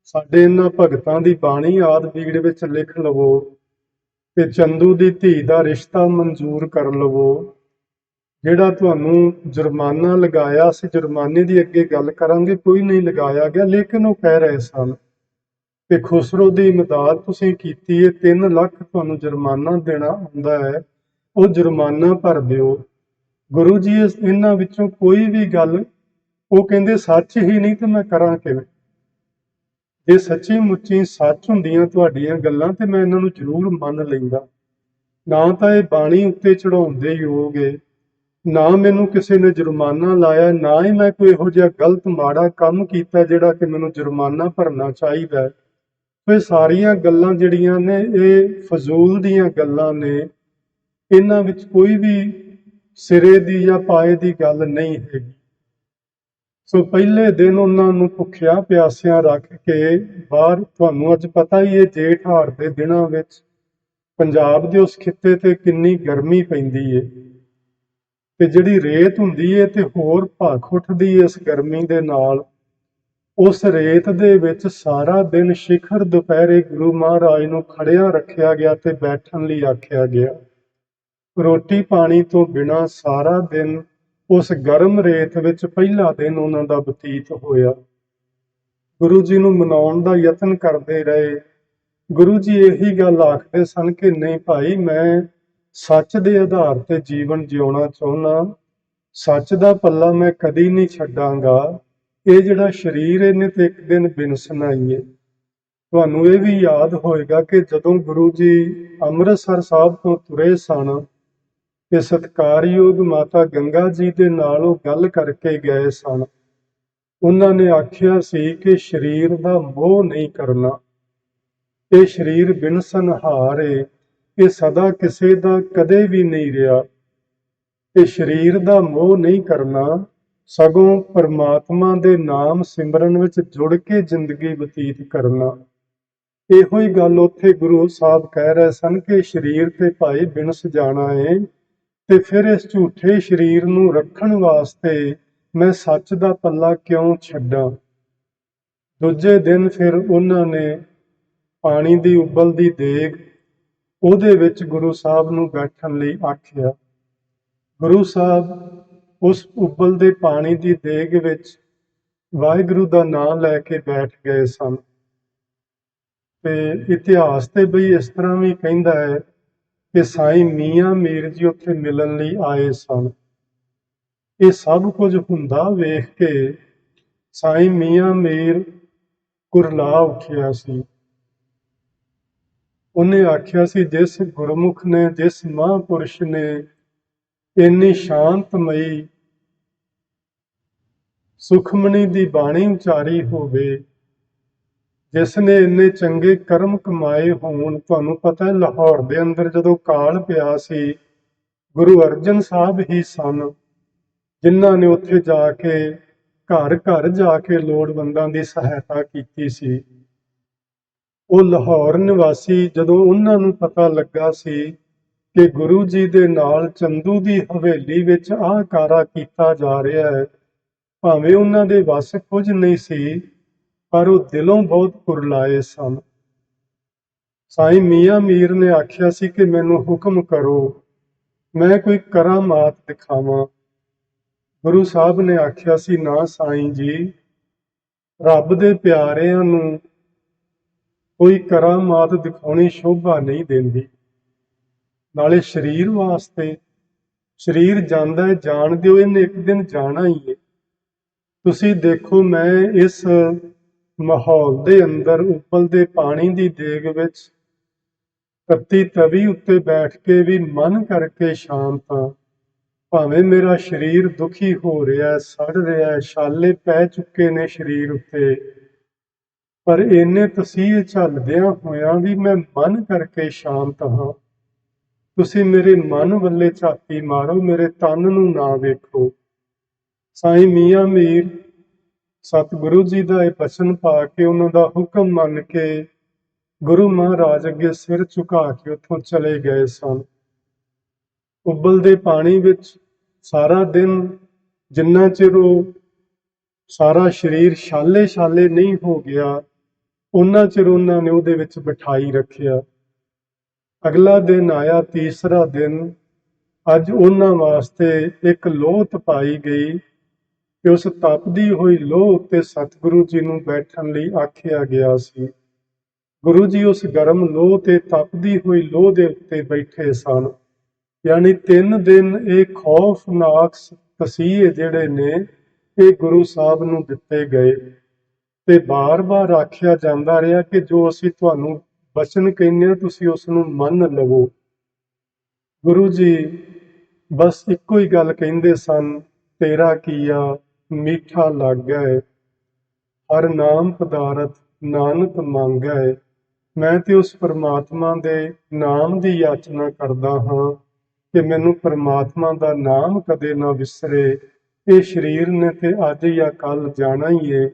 ਸਾਡੇ ਇਹਨਾਂ ਭਗਤਾਂ ਦੀ ਬਾਣੀ ਆਦਿ ਬੀੜ ਵਿੱਚ ਲਿਖ ਲਵੋ ਤੇ ਚੰਦੂ ਦੀ ਧੀ ਦਾ ਰਿਸ਼ਤਾ ਮਨਜ਼ੂਰ ਕਰ ਲਵੋ। ਜਿਹੜਾ ਤੁਹਾਨੂੰ ਜੁਰਮਾਨਾ ਲਗਾਇਆ ਸੀ, ਜੁਰਮਾਨੇ ਦੀ ਅੱਗੇ ਗੱਲ ਕਰਾਂਗੇ, ਕੋਈ ਨਹੀਂ ਲਗਾਇਆ ਗਿਆ, ਲੇਕਿਨ ਉਹ ਕਹਿ ਰਹੇ ਸਨ ਕਿ ਖੁਸਰੋ ਦੀ ਇਮਦਾਦ ਤੁਸੀਂ ਕੀਤੀ ਹੈ, 3 ਲੱਖ ਤੁਹਾਨੂੰ ਜੁਰਮਾਨਾ ਦੇਣਾ ਹੁੰਦਾ ਹੈ, ਉਹ ਜੁਰਮਾਨਾ ਭਰ ਦਿਓ। ਗੁਰੂ ਜੀ ਇਹਨਾਂ ਵਿੱਚੋਂ ਕੋਈ ਵੀ ਗੱਲ, ਉਹ ਕਹਿੰਦੇ ਸੱਚ ਹੀ ਨਹੀਂ ਤੇ ਮੈਂ ਕਰਾਂ ਕਿਵੇਂ? ਜੇ ਸੱਚੀ ਮੁੱਚੀ ਸੱਚ ਹੁੰਦੀਆਂ ਤੁਹਾਡੀਆਂ ਗੱਲਾਂ ਤੇ ਮੈਂ ਇਹਨਾਂ ਨੂੰ ਜ਼ਰੂਰ ਮੰਨ ਲੈਂਦਾ। ਨਾ ਤਾਂ ਇਹ ਬਾਣੀ ਉੱਤੇ ਚੜਾਉਣ ਦੇ ਯੋਗ ਏ, ਨਾ ਮੈਨੂੰ ਕਿਸੇ ਨੇ ਜੁਰਮਾਨਾ ਲਾਇਆ, ਨਾ ਹੀ ਮੈਂ ਕੋਈ ਇਹੋ ਜਿਹਾ ਗਲਤ ਮਾੜਾ ਕੰਮ ਕੀਤਾ ਜਿਹੜਾ ਕਿ ਮੈਨੂੰ ਜੁਰਮਾਨਾ ਭਰਨਾ ਚਾਹੀਦਾ। ਇਹ ਸਾਰੀਆਂ ਗੱਲਾਂ ਜਿਹੜੀਆਂ ਨੇ ਇਹ ਫਜ਼ੂਲ ਦੀਆਂ ਗੱਲਾਂ ਨੇ, ਇਹਨਾਂ ਵਿੱਚ ਕੋਈ ਵੀ ਸਿਰੇ ਦੀ ਜਾਂ ਪਾਏ ਦੀ ਗੱਲ ਨਹੀਂ ਹੈਗੀ। ਸੋ ਪਹਿਲੇ ਦਿਨ ਉਹਨਾਂ ਨੂੰ ਭੁੱਖਿਆ ਪਿਆਸਿਆਂ ਰੱਖ ਕੇ ਬਾਹਰ, ਤੁਹਾਨੂੰ ਅੱਜ ਪਤਾ ਹੀ ਹੈ ਜੇਠ ਹਾੜ ਦੇ ਦਿਨਾਂ ਵਿੱਚ ਪੰਜਾਬ ਦੇ ਉਸ ਖਿੱਤੇ ਤੇ ਕਿੰਨੀ ਗਰਮੀ ਪੈਂਦੀ ਏ ਤੇ ਜਿਹੜੀ ਰੇਤ ਹੁੰਦੀ ਏ ਤੇ ਹੋਰ ਭੱਖ ਉੱਠਦੀ ਏ ਇਸ ਗਰਮੀ ਦੇ ਨਾਲ। ਉਸ ਰੇਤ ਦੇ ਵਿੱਚ ਸਾਰਾ ਦਿਨ ਸ਼ਿਖਰ ਦੁਪਹਿਰੇ ਗੁਰੂ ਮਹਾਰਾਜ ਨੂੰ ਖੜਿਆ ਰੱਖਿਆ ਗਿਆ ਤੇ ਬੈਠਣ ਲਈ ਆਖਿਆ ਗਿਆ। ਰੋਟੀ ਪਾਣੀ ਤੋਂ ਬਿਨਾਂ ਸਾਰਾ ਦਿਨ ਉਸ ਗਰਮ ਰੇਤ ਵਿੱਚ ਪਹਿਲਾ ਦਿਨ ਉਹਨਾਂ ਦਾ ਬਤੀਤ ਹੋਇਆ। ਗੁਰੂ ਜੀ ਨੂੰ ਮਨਾਉਣ ਦਾ ਯਤਨ ਕਰਦੇ ਰਹੇ। ਗੁਰੂ ਜੀ ਇਹੀ ਗੱਲ ਆਖਦੇ ਸਨ ਕਿ ਨਹੀਂ ਭਾਈ, ਮੈਂ ਸੱਚ ਦੇ ਆਧਾਰ ਤੇ ਜੀਵਨ ਜਿਉਣਾ ਚਾਹੁੰਦਾ, ਸੱਚ ਦਾ ਪੱਲਾ ਮੈਂ ਕਦੀ ਨਹੀਂ ਛੱਡਾਂਗਾ। ਇਹ ਜਿਹੜਾ ਸਰੀਰ ਇਹਨੇ ਤੇ ਇੱਕ ਦਿਨ ਵਿਨਸਣਾ ਹੀ ਹੈ। ਤੁਹਾਨੂੰ ਇਹ ਵੀ ਯਾਦ ਹੋਏਗਾ ਕਿ ਜਦੋਂ ਗੁਰੂ ਜੀ ਅੰਮ੍ਰਿਤਸਰ ਸਾਹਿਬ ਤੋਂ ਤੁਰੇ ਸਨ ਤੇ ਸਤਿਕਾਰਯੋਗ ਮਾਤਾ ਗੰਗਾ ਜੀ ਦੇ ਨਾਲ ਉਹ ਗੱਲ ਕਰਕੇ ਗਏ ਸਨ। ਉਹਨਾਂ ਨੇ ਆਖਿਆ ਸੀ ਕਿ ਸਰੀਰ ਦਾ ਮੋਹ ਨਹੀਂ ਕਰਨਾ, ਇਹ ਸਰੀਰ ਬਿਨਸਨਹਾਰ ਏ, ਇਹ ਸਦਾ ਕਿਸੇ ਦਾ ਕਦੇ ਵੀ ਨਹੀਂ ਰਿਹਾ। ਇਹ ਸਰੀਰ ਦਾ ਮੋਹ ਨਹੀਂ ਕਰਨਾ, ਸਗੋਂ ਪਰਮਾਤਮਾ ਦੇ ਨਾਮ ਸਿਮਰਨ ਵਿੱਚ ਜੁੜ ਕੇ ਜ਼ਿੰਦਗੀ ਬਤੀਤ ਕਰਨਾ। ਇਹੋ ਹੀ ਗੱਲ ਉੱਥੇ ਗੁਰੂ ਸਾਹਿਬ ਕਹਿ ਰਹੇ ਸਨ ਕਿ ਸਰੀਰ ਤੇ ਭਾਈ ਬਿਨਸ ਜਾਣਾ ਏ, ਤੇ ਫਿਰ ਇਸ ਝੂਠੇ ਸਰੀਰ ਨੂੰ ਰੱਖਣ ਵਾਸਤੇ ਮੈਂ ਸੱਚ ਦਾ ਪੱਲਾ ਕਿਉਂ ਛੱਡਾਂ। ਦੂਜੇ ਦਿਨ ਫਿਰ ਉਹਨਾਂ ਨੇ ਪਾਣੀ ਦੀ ਉਬਲਦੀ ਦੇਗ, ਉਹਦੇ ਵਿੱਚ ਗੁਰੂ ਸਾਹਿਬ ਨੂੰ ਬੈਠਣ ਲਈ ਆਖਿਆ। ਗੁਰੂ ਸਾਹਿਬ ਉਸ ਉਬਲਦੇ ਪਾਣੀ ਦੀ ਦੇਗ ਵਿੱਚ ਵਾਹਿਗੁਰੂ ਦਾ ਨਾਮ ਲੈ ਕੇ ਬੈਠ ਗਏ ਸਨ। ਤੇ ਇਤਿਹਾਸ ਤੇ ਬਈ ਇਸ ਤਰ੍ਹਾਂ ਵੀ ਕਹਿੰਦਾ ਹੈ ਕਿ ਸਾਈਂ ਮੀਆਂ ਮੀਰ ਜੀ ਉੱਥੇ ਮਿਲਣ ਲਈ ਆਏ ਸਨ। ਇਹ ਸਭ ਕੁਝ ਹੁੰਦਾ ਵੇਖ ਕੇ ਸਾਈਂ ਮੀਆਂ ਮੀਰ ਕੁਰਲਾ ਉੱਠਿਆ ਸੀ। ਉਹਨੇ ਆਖਿਆ ਸੀ, ਜਿਸ ਗੁਰਮੁਖ ਨੇ, ਜਿਸ ਮਹਾਂਪੁਰਸ਼ ਨੇ ਇੰਨੀ ਸ਼ਾਂਤਮਈ ਸੁਖਮਣੀ ਦੀ ਬਾਣੀ ਉਚਾਰੀ ਹੋਵੇ, ਜਿਸ ਨੇ ਇੰਨੇ ਚੰਗੇ ਕਰਮ ਕਮਾਏ ਹੋਣ। ਤੁਹਾਨੂੰ ਪਤਾ ਹੈ ਲਾਹੌਰ ਦੇ ਅੰਦਰ ਜਦੋਂ ਕਾਲ ਪਿਆ ਸੀ, ਗੁਰੂ ਅਰਜਨ ਸਾਹਿਬ ਹੀ ਸਨ ਜਿਨ੍ਹਾਂ ਨੇ ਉੱਥੇ ਜਾ ਕੇ ਘਰ ਘਰ ਜਾ ਕੇ ਲੋੜਵੰਦਾਂ ਦੀ ਸਹਾਇਤਾ ਕੀਤੀ ਸੀ। ਉਹ ਲਾਹੌਰ ਨਿਵਾਸੀ ਜਦੋਂ ਉਹਨਾਂ ਨੂੰ ਪਤਾ ਲੱਗਾ ਸੀ ਕਿ ਗੁਰੂ ਜੀ ਦੇ ਨਾਲ ਚੰਦੂ ਦੀ ਹਵੇਲੀ ਵਿੱਚ ਆਹ ਕਾਰਾ ਕੀਤਾ ਜਾ ਰਿਹਾ ਹੈ, ਭਾਵੇਂ ਉਹਨਾਂ ਦੇ ਵੱਸ ਕੁਝ ਨਹੀਂ ਸੀ, ਪਰ ਉਹ ਦਿਲੋਂ ਬਹੁਤ ਕੁਰਲਾਏ ਸਨ। ਸਾਈਂ ਮੀਆਂ ਮੀਰ ਨੇ ਆਖਿਆ ਸੀ ਕਿ ਮੈਨੂੰ ਹੁਕਮ ਕਰੋ, ਮੈਂ ਕੋਈ ਕਰਾਮਾਤ ਦਿਖਾਵਾਂ। ਗੁਰੂ ਸਾਹਿਬ ਨੇ ਆਖਿਆ ਸੀ, ਨਾ ਸਾਈਂ ਜੀ, ਰੱਬ ਦੇ ਪਿਆਰਿਆਂ ਨੂੰ ਕੋਈ ਕਰਾਮਾਤ ਦਿਖਾਉਣੀ ਸ਼ੋਭਾ ਨਹੀਂ ਦਿੰਦੀ। ਨਾਲੇ ਸਰੀਰ ਵਾਸਤੇ, ਸਰੀਰ ਜਾਂਦਾ ਹੈ, ਜਾਣ ਦਿਓ, ਇਹਨੇ ਇੱਕ ਦਿਨ ਜਾਣਾ ਹੀ ਹੈ। ਤੁਸੀਂ ਦੇਖੋ, ਮੈਂ ਇਸ ਮਾਹੌਲ ਦੇ ਅੰਦਰ ਉਬਲਦੇ ਪਾਣੀ ਦੀ ਦੇਗ ਵਿੱਚ ਤੱਤੀ ਤਵੀ ਉੱਤੇ ਬੈਠ ਕੇ ਵੀ ਮਨ ਕਰਕੇ ਸ਼ਾਂਤ ਹਾਂ। ਭਾਵੇਂ ਮੇਰਾ ਸਰੀਰ ਦੁਖੀ ਹੋ ਰਿਹਾ, ਸੜ ਰਿਹਾ, ਛਾਲੇ ਪੈ ਚੁੱਕੇ ਨੇ ਸਰੀਰ ਉੱਤੇ, ਪਰ ਇੰਨੇ ਤਸੀਹੇ ਝੱਲਦਿਆਂ ਹੋਇਆਂ ਵੀ ਮੈਂ ਮਨ ਕਰਕੇ ਸ਼ਾਂਤ ਹਾਂ। ਤੁਸੀਂ ਮੇਰੇ ਮਨ ਵੱਲੇ ਝਾਤੀ ਮਾਰੋ, ਮੇਰੇ ਤਨ ਨੂੰ ਨਾ ਵੇਖੋ। ਸਾਈਂ ਮੀਆਂ ਮੀਰ ਸਤਿਗੁਰੂ ਜੀ ਦਾ ਇਹ ਬਚਨ ਪਾ ਕੇ, ਉਹਨਾਂ ਦਾ ਹੁਕਮ ਮੰਨ ਕੇ ਗੁਰੂ ਮਹਾਰਾਜ ਅੱਗੇ ਸਿਰ ਝੁਕਾ ਕੇ ਉੱਥੋਂ ਚਲੇ ਗਏ ਸਨ। ਉਬਲਦੇ ਪਾਣੀ ਵਿੱਚ ਸਾਰਾ ਦਿਨ, ਜਿੰਨਾ ਚਿਰ ਉਹ ਸਾਰਾ ਸਰੀਰ ਛਾਲੇ ਛਾਲੇ ਨਹੀਂ ਹੋ ਗਿਆ, ਉਹਨਾਂ ਚਿਰ ਉਹਨਾਂ ਨੇ ਉਹਦੇ ਵਿੱਚ ਬਿਠਾਈ ਰੱਖਿਆ। ਅਗਲਾ ਦਿਨ ਆਇਆ, ਤੀਸਰਾ ਦਿਨ। ਅੱਜ ਉਹਨਾਂ ਵਾਸਤੇ ਇੱਕ ਲੋਹ ਤਪਾਈ ਗਈ ਕਿ ਉਸ ਤਪਦੀ ਹੋਈ ਲੋਹ ਉੱਤੇ ਸਤਿਗੁਰੂ ਜੀ ਨੂੰ ਬੈਠਣ ਲਈ ਆਖਿਆ ਗਿਆ ਸੀ। ਗੁਰੂ ਜੀ ਉਸ ਗਰਮ ਲੋਹ ਤੇ ਤਪਦੀ ਹੋਈ ਲੋਹ ਦੇ ਉੱਤੇ ਬੈਠੇ ਸਨ। ਯਾਨੀ 3 ਦਿਨ ਇਹ ਖੌਫਨਾਕ ਤਸੀਹੇ ਜਿਹੜੇ ਨੇ ਇਹ ਗੁਰੂ ਸਾਹਿਬ ਨੂੰ ਦਿੱਤੇ ਗਏ ਤੇ ਬਾਰ-ਬਾਰ ਆਖਿਆ ਜਾਂਦਾ ਰਿਹਾ ਕਿ ਜੋ ਅਸੀਂ ਤੁਹਾਨੂੰ ਬਚਨ ਕਹਿੰਦੇ ਹਾਂ ਤੁਸੀਂ ਉਸ ਨੂੰ ਮੰਨ ਲਵੋ। ਗੁਰੂ ਜੀ ਬਸ ਇੱਕੋ ਹੀ ਗੱਲ ਕਹਿੰਦੇ ਸਨ, ਤੇਰਾ ਕੀਆ ਮੀਠਾ ਲੱਗੈ, ਹਰ ਨਾਮ ਪਦਾਰਥ ਨਾਨਕ ਮੰਗੈ। ਮੈਂ ਤੇ ਉਸ ਪਰਮਾਤਮਾ ਦੇ ਨਾਮ ਦੀ ਯਾਚਨਾ ਕਰਦਾ ਹਾਂ ਕਿ ਮੈਨੂੰ ਪਰਮਾਤਮਾ ਦਾ ਨਾਮ ਕਦੇ ਨਾ ਵਿਸਰੇ। ਇਹ ਸਰੀਰ ਨੇ ਤੇ ਅੱਜ ਜਾਂ ਕੱਲ ਜਾਣਾ ਹੀ ਏ,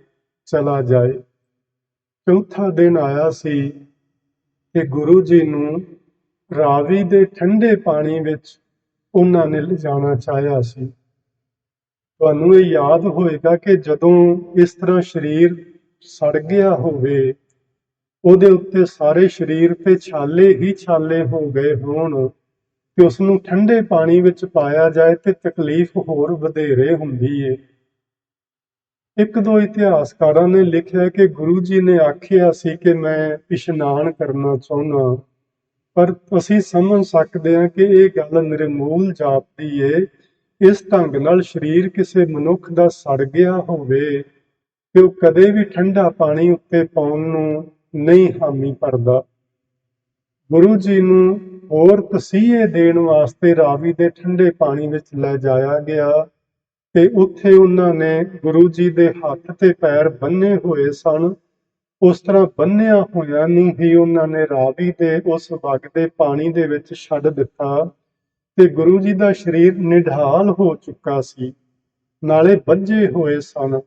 ਚਲਾ ਜਾਏ। ਚੌਥਾ ਦਿਨ ਆਇਆ ਸੀ ਕਿ ਗੁਰੂ ਜੀ ਨੂੰ ਰਾਵੀ ਦੇ ਠੰਡੇ ਪਾਣੀ ਵਿੱਚ ਉਹਨਾਂ ਨੇ ਲਿਜਾਣਾ ਚਾਹਿਆ ਸੀ। ਤੁਹਾਨੂੰ ਇਹ ਯਾਦ ਹੋਏਗਾ ਕਿ ਜਦੋਂ ਇਸ ਤਰ੍ਹਾਂ ਸਰੀਰ ਸੜ ਗਿਆ ਹੋਵੇ, ਉਹਦੇ ਉੱਤੇ ਸਾਰੇ ਸਰੀਰ ਤੇ ਛਾਲੇ ਹੀ ਛਾਲੇ ਹੋ ਗਏ ਹੋਣ ਤੇ ਉਸ ਨੂੰ ਠੰਡੇ ਪਾਣੀ ਵਿੱਚ ਪਾਇਆ ਜਾਏ ਤੇ ਤਕਲੀਫ ਹੋਰ ਵਧੇਰੇ ਹੁੰਦੀ ਏ। ਇੱਕ ਦੋ ਇਤਿਹਾਸਕਾਰਾਂ ਨੇ ਲਿਖਿਆ ਕਿ ਗੁਰੂ ਜੀ ਨੇ ਆਖਿਆ ਸੀ ਕਿ ਮੈਂ ਇਸ਼ਨਾਨ ਕਰਨਾ ਚਾਹੁੰਦਾ, ਪਰ ਅਸੀਂ ਸਮਝ ਸਕਦੇ ਹਾਂ ਕਿ ਇਹ ਗੱਲ ਨਿਰਮੂਲ ਜਾਪਦੀ ਏ। ਇਸ ਢੰਗ ਨਾਲ ਸਰੀਰ ਕਿਸੇ ਮਨੁੱਖ ਦਾ ਸੜ ਗਿਆ ਹੋਵੇ ਕਿ ਉਹ ਕਦੇ ਵੀ ਠੰਡਾ ਪਾਣੀ ਉੱਤੇ ਪਾਉਣ ਨੂੰ ਨਹੀਂ ਹਾਮੀ ਭਰਦਾ। ਗੁਰੂ ਜੀ ਨੂੰ ਹੋਰ ਤਸੀਹੇ ਦੇਣ ਵਾਸਤੇ ਰਾਵੀ ਦੇ ਠੰਡੇ ਪਾਣੀ ਵਿੱਚ ਲੈ ਜਾਇਆ ਗਿਆ ਤੇ ਉੱਥੇ ਉਹਨਾਂ ਨੇ ਗੁਰੂ ਜੀ ਦੇ ਹੱਥ ਤੇ ਪੈਰ ਬੰਨੇ ਹੋਏ ਸਨ। ਉਸ ਤਰ੍ਹਾਂ ਬੰਨਿਆ ਹੋਇਆਂ ਨੂੰ ਹੀ ਉਹਨਾਂ ਨੇ ਰਾਵੀ ਦੇ ਉਸ ਵਗਦੇ ਪਾਣੀ ਦੇ ਵਿੱਚ ਛੱਡ ਦਿੱਤਾ ਤੇ ਗੁਰੂ ਜੀ ਦਾ ਸਰੀਰ ਨਿਢਾਲ ਹੋ ਚੁੱਕਾ ਸੀ, ਨਾਲੇ ਬੱਝੇ ਹੋਏ ਸਨ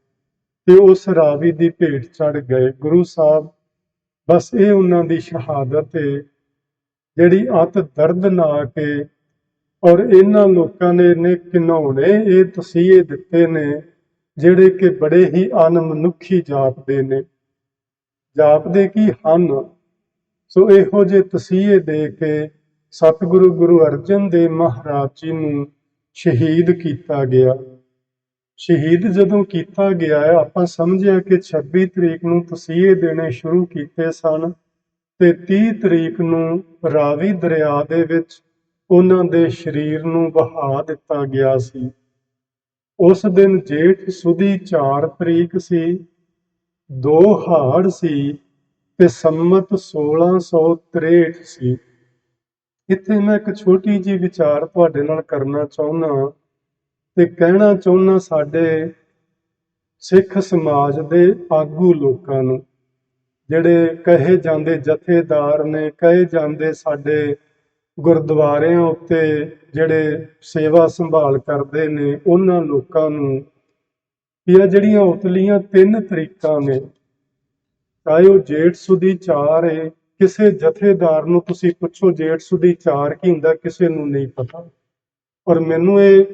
ਤੇ ਉਸ ਰਾਵੀ ਦੀ ਭੇਟ ਚੜ ਗਏ। ਗੁਰੂ ਸਾਹਿਬ ਬਸ ਇਹ ਉਹਨਾਂ ਦੀ ਸ਼ਹਾਦਤ ਹੈ ਜਿਹੜੀ ਅਤ ਦਰਦਨਾਕ ਹੈ। ਔਰ ਇਹਨਾਂ ਲੋਕਾਂ ਨੇ ਇੰਨੇ ਘਿਨਾਉਣੇ ਇਹ ਤਸੀਹੇ ਦਿੱਤੇ ਨੇ ਜਿਹੜੇ ਕਿ ਬੜੇ ਹੀ ਅਣਮਨੁੱਖੀ ਜਾਪਦੇ ਨੇ, ਜਾਪਦੇ ਕੀ ਹਨ। ਸੋ ਇਹੋ ਜਿਹੇ ਤਸੀਹੇ ਦੇ ਕੇ ਸਤਿਗੁਰੂ ਗੁਰੂ ਅਰਜਨ ਦੇਵ ਮਹਾਰਾਜ ਜੀ ਨੂੰ ਸ਼ਹੀਦ ਕੀਤਾ ਗਿਆ। ਸ਼ਹੀਦ ਜਦੋਂ ਕੀਤਾ ਗਿਆ ਆਪਾਂ ਸਮਝਿਆ ਕਿ 26 ਤਰੀਕ ਨੂੰ ਤਸੀਹੇ ਦੇਣੇ ਸ਼ੁਰੂ ਕੀਤੇ ਸਨ ਤੇ 30 ਤਰੀਕ ਨੂੰ ਰਾਵੀ ਦਰਿਆ ਦੇ ਵਿੱਚ ਉਹਨਾਂ ਦੇ ਸਰੀਰ ਨੂੰ ਵਹਾ ਦਿੱਤਾ ਗਿਆ ਸੀ। ਉਸ ਦਿਨ ਜੇਠ ਸੁਦੀ 4 ਤਰੀਕ ਸੀ, 2 ਹਾੜ ਸੀ ਤੇ ਸੰਮਤ 1663 ਸੀ। ਇੱਥੇ ਮੈਂ ਇੱਕ ਛੋਟੀ ਜਿਹੀ ਵਿਚਾਰ ਤੁਹਾਡੇ ਨਾਲ ਕਰਨਾ ਚਾਹੁੰਦਾ ਤੇ ਕਹਿਣਾ ਚਾਹੁੰਦਾ ਸਾਡੇ ਸਿੱਖ ਸਮਾਜ ਦੇ ਆਗੂ ਲੋਕਾਂ ਨੂੰ, ਜਿਹੜੇ ਕਹੇ ਜਾਂਦੇ ਜਥੇਦਾਰ ਨੇ, ਕਹੇ ਜਾਂਦੇ ਸਾਡੇ ਗੁਰਦੁਆਰਿਆਂ ਉੱਤੇ ਜਿਹੜੇ ਸੇਵਾ ਸੰਭਾਲ ਕਰਦੇ ਨੇ, ਉਹਨਾਂ ਲੋਕਾਂ ਨੂੰ ਇਹ ਜਿਹੜੀਆਂ ਉਤਲੀਆਂ 3 ਤਰੀਕਾਂ ਨੇ, ਚਾਹੇ ਉਹ ਜੇਠ ਸੁਦੀ 4 ਹੈ, ਕਿਸੇ ਜਥੇਦਾਰ ਨੂੰ ਤੁਸੀਂ ਪੁੱਛੋ ਜੇਠ ਸੁਦੀ 4 ਕੀ ਹੁੰਦਾ, ਕਿਸੇ ਨੂੰ ਨਹੀਂ ਪਤਾ। ਔਰ ਮੈਨੂੰ ਇਹ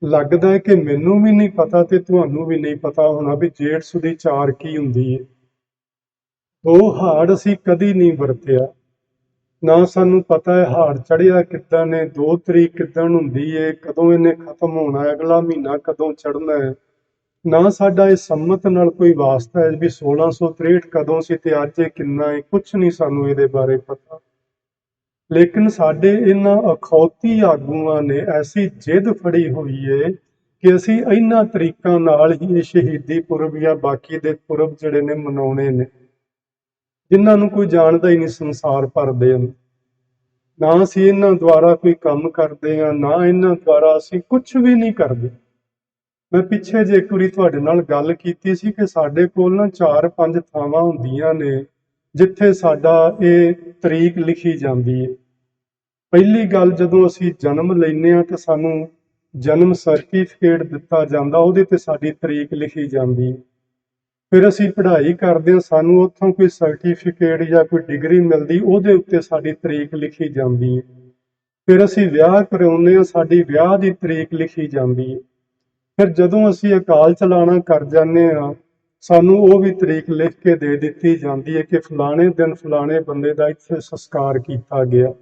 ਲੱਗਦਾ ਹੈ ਕਿ ਮੈਨੂੰ ਵੀ ਨਹੀਂ ਪਤਾ ਤੇ ਤੁਹਾਨੂੰ ਵੀ ਨਹੀਂ ਪਤਾ ਹੋਣਾ ਵੀ ਜੇਠ ਸੁਦੀ 4 ਕੀ ਹੁੰਦੀ ਹੈ। 2 ਹਾੜ ਅਸੀਂ ਕਦੀ ਨਹੀਂ ਵਰਤਿਆ, ਨਾ ਸਾਨੂੰ ਪਤਾ ਹੈ ਹਾੜ ਚੜ੍ਹਿਆ ਕਿੱਦਾਂ ਨੇ, 2 ਤਰੀਕ ਕਿੱਦਾਂ ਹੁੰਦੀ ਹੈ, ਕਦੋਂ ਇਹਨੇ ਖਤਮ ਹੋਣਾ, ਅਗਲਾ ਮਹੀਨਾ ਕਦੋਂ ਚੜ੍ਹਨਾ ਹੈ। ਨਾ ਸਾਡਾ ਇਸ ਸੰਮਤ ਨਾਲ ਕੋਈ ਵਾਸਤਾ ਹੈ ਵੀ 1663 ਕਦੋਂ ਸੀ ਤੇ ਅੱਜ ਇਹ ਕਿੰਨਾ ਹੈ, ਕੁਛ ਨਹੀਂ ਸਾਨੂੰ ਇਹਦੇ ਬਾਰੇ ਪਤਾ। ਲੇਕਿਨ ਸਾਡੇ ਇਹਨਾਂ ਅਖੌਤੀ ਆਗੂਆਂ ਨੇ ਐਸੀ ਜਿੱਦ ਫੜੀ ਹੋਈ ਹੈ ਕਿ ਅਸੀਂ ਇਹਨਾਂ ਤਰੀਕਾਂ ਨਾਲ ਹੀ ਸ਼ਹੀਦੀ ਪੁਰਬ ਜਾਂ ਬਾਕੀ ਦੇ ਪੁਰਬ ਜਿਹੜੇ ਨੇ ਮਨਾਉਣੇ ਨੇ, ਜਿਨ੍ਹਾਂ ਨੂੰ ਕੋਈ ਜਾਣਦਾ ਹੀ ਨਹੀਂ ਸੰਸਾਰ ਭਰ ਦੇ ਅੰਦਰ। ਨਾ ਅਸੀਂ ਇਹਨਾਂ ਦੁਆਰਾ ਕੋਈ ਕੰਮ ਕਰਦੇ ਹਾਂ, ਨਾ ਇਹਨਾਂ ਦੁਆਰਾ ਅਸੀਂ ਕੁਛ ਵੀ ਨਹੀਂ ਕਰਦੇ। ਮੈਂ ਪਿੱਛੇ ਜੇ ਇੱਕ ਵਾਰੀ ਤੁਹਾਡੇ ਨਾਲ ਗੱਲ ਕੀਤੀ ਸੀ ਕਿ ਸਾਡੇ ਕੋਲ ਨਾ 4-5 ਥਾਵਾਂ ਹੁੰਦੀਆਂ ਨੇ ਜਿੱਥੇ ਸਾਡਾ ਇਹ ਤਰੀਕ ਲਿਖੀ ਜਾਂਦੀ ਹੈ। ਪਹਿਲੀ ਗੱਲ, ਜਦੋਂ ਅਸੀਂ ਜਨਮ ਲੈਂਦੇ ਹਾਂ ਤਾਂ ਸਾਨੂੰ ਜਨਮ ਸਰਟੀਫਿਕੇਟ ਦਿੱਤਾ ਜਾਂਦਾ, ਉਹਦੇ ਤੇ ਸਾਡੀ ਤਰੀਕ ਲਿਖੀ ਜਾਂਦੀ ਹੈ। ਫਿਰ ਅਸੀਂ ਪੜ੍ਹਾਈ ਕਰਦੇ ਹਾਂ, ਸਾਨੂੰ ਉੱਥੋਂ ਕੋਈ ਸਰਟੀਫਿਕੇਟ ਜਾਂ ਕੋਈ ਡਿਗਰੀ ਮਿਲਦੀ, ਉਹਦੇ ਉੱਤੇ ਸਾਡੀ ਤਰੀਕ ਲਿਖੀ ਜਾਂਦੀ ਹੈ। ਫਿਰ ਅਸੀਂ ਵਿਆਹ ਕਰਾਉਂਦੇ ਹਾਂ, ਸਾਡੀ ਵਿਆਹ ਦੀ ਤਰੀਕ ਲਿਖੀ ਜਾਂਦੀ ਹੈ। ਫਿਰ ਜਦੋਂ ਅਸੀਂ ਅਕਾਲ ਚਲਾਣਾ ਕਰ ਜਾਂਦੇ ਹਾਂ, ਸਾਨੂੰ ਉਹ ਵੀ ਤਰੀਕ ਲਿਖ ਕੇ ਦੇ ਦਿੱਤੀ ਜਾਂਦੀ ਹੈ ਕਿ ਫਲਾਣੇ ਦਿਨ ਫਲਾਣੇ ਬੰਦੇ ਦਾ ਇੱਥੇ ਸੰਸਕਾਰ ਕੀਤਾ ਗਿਆ।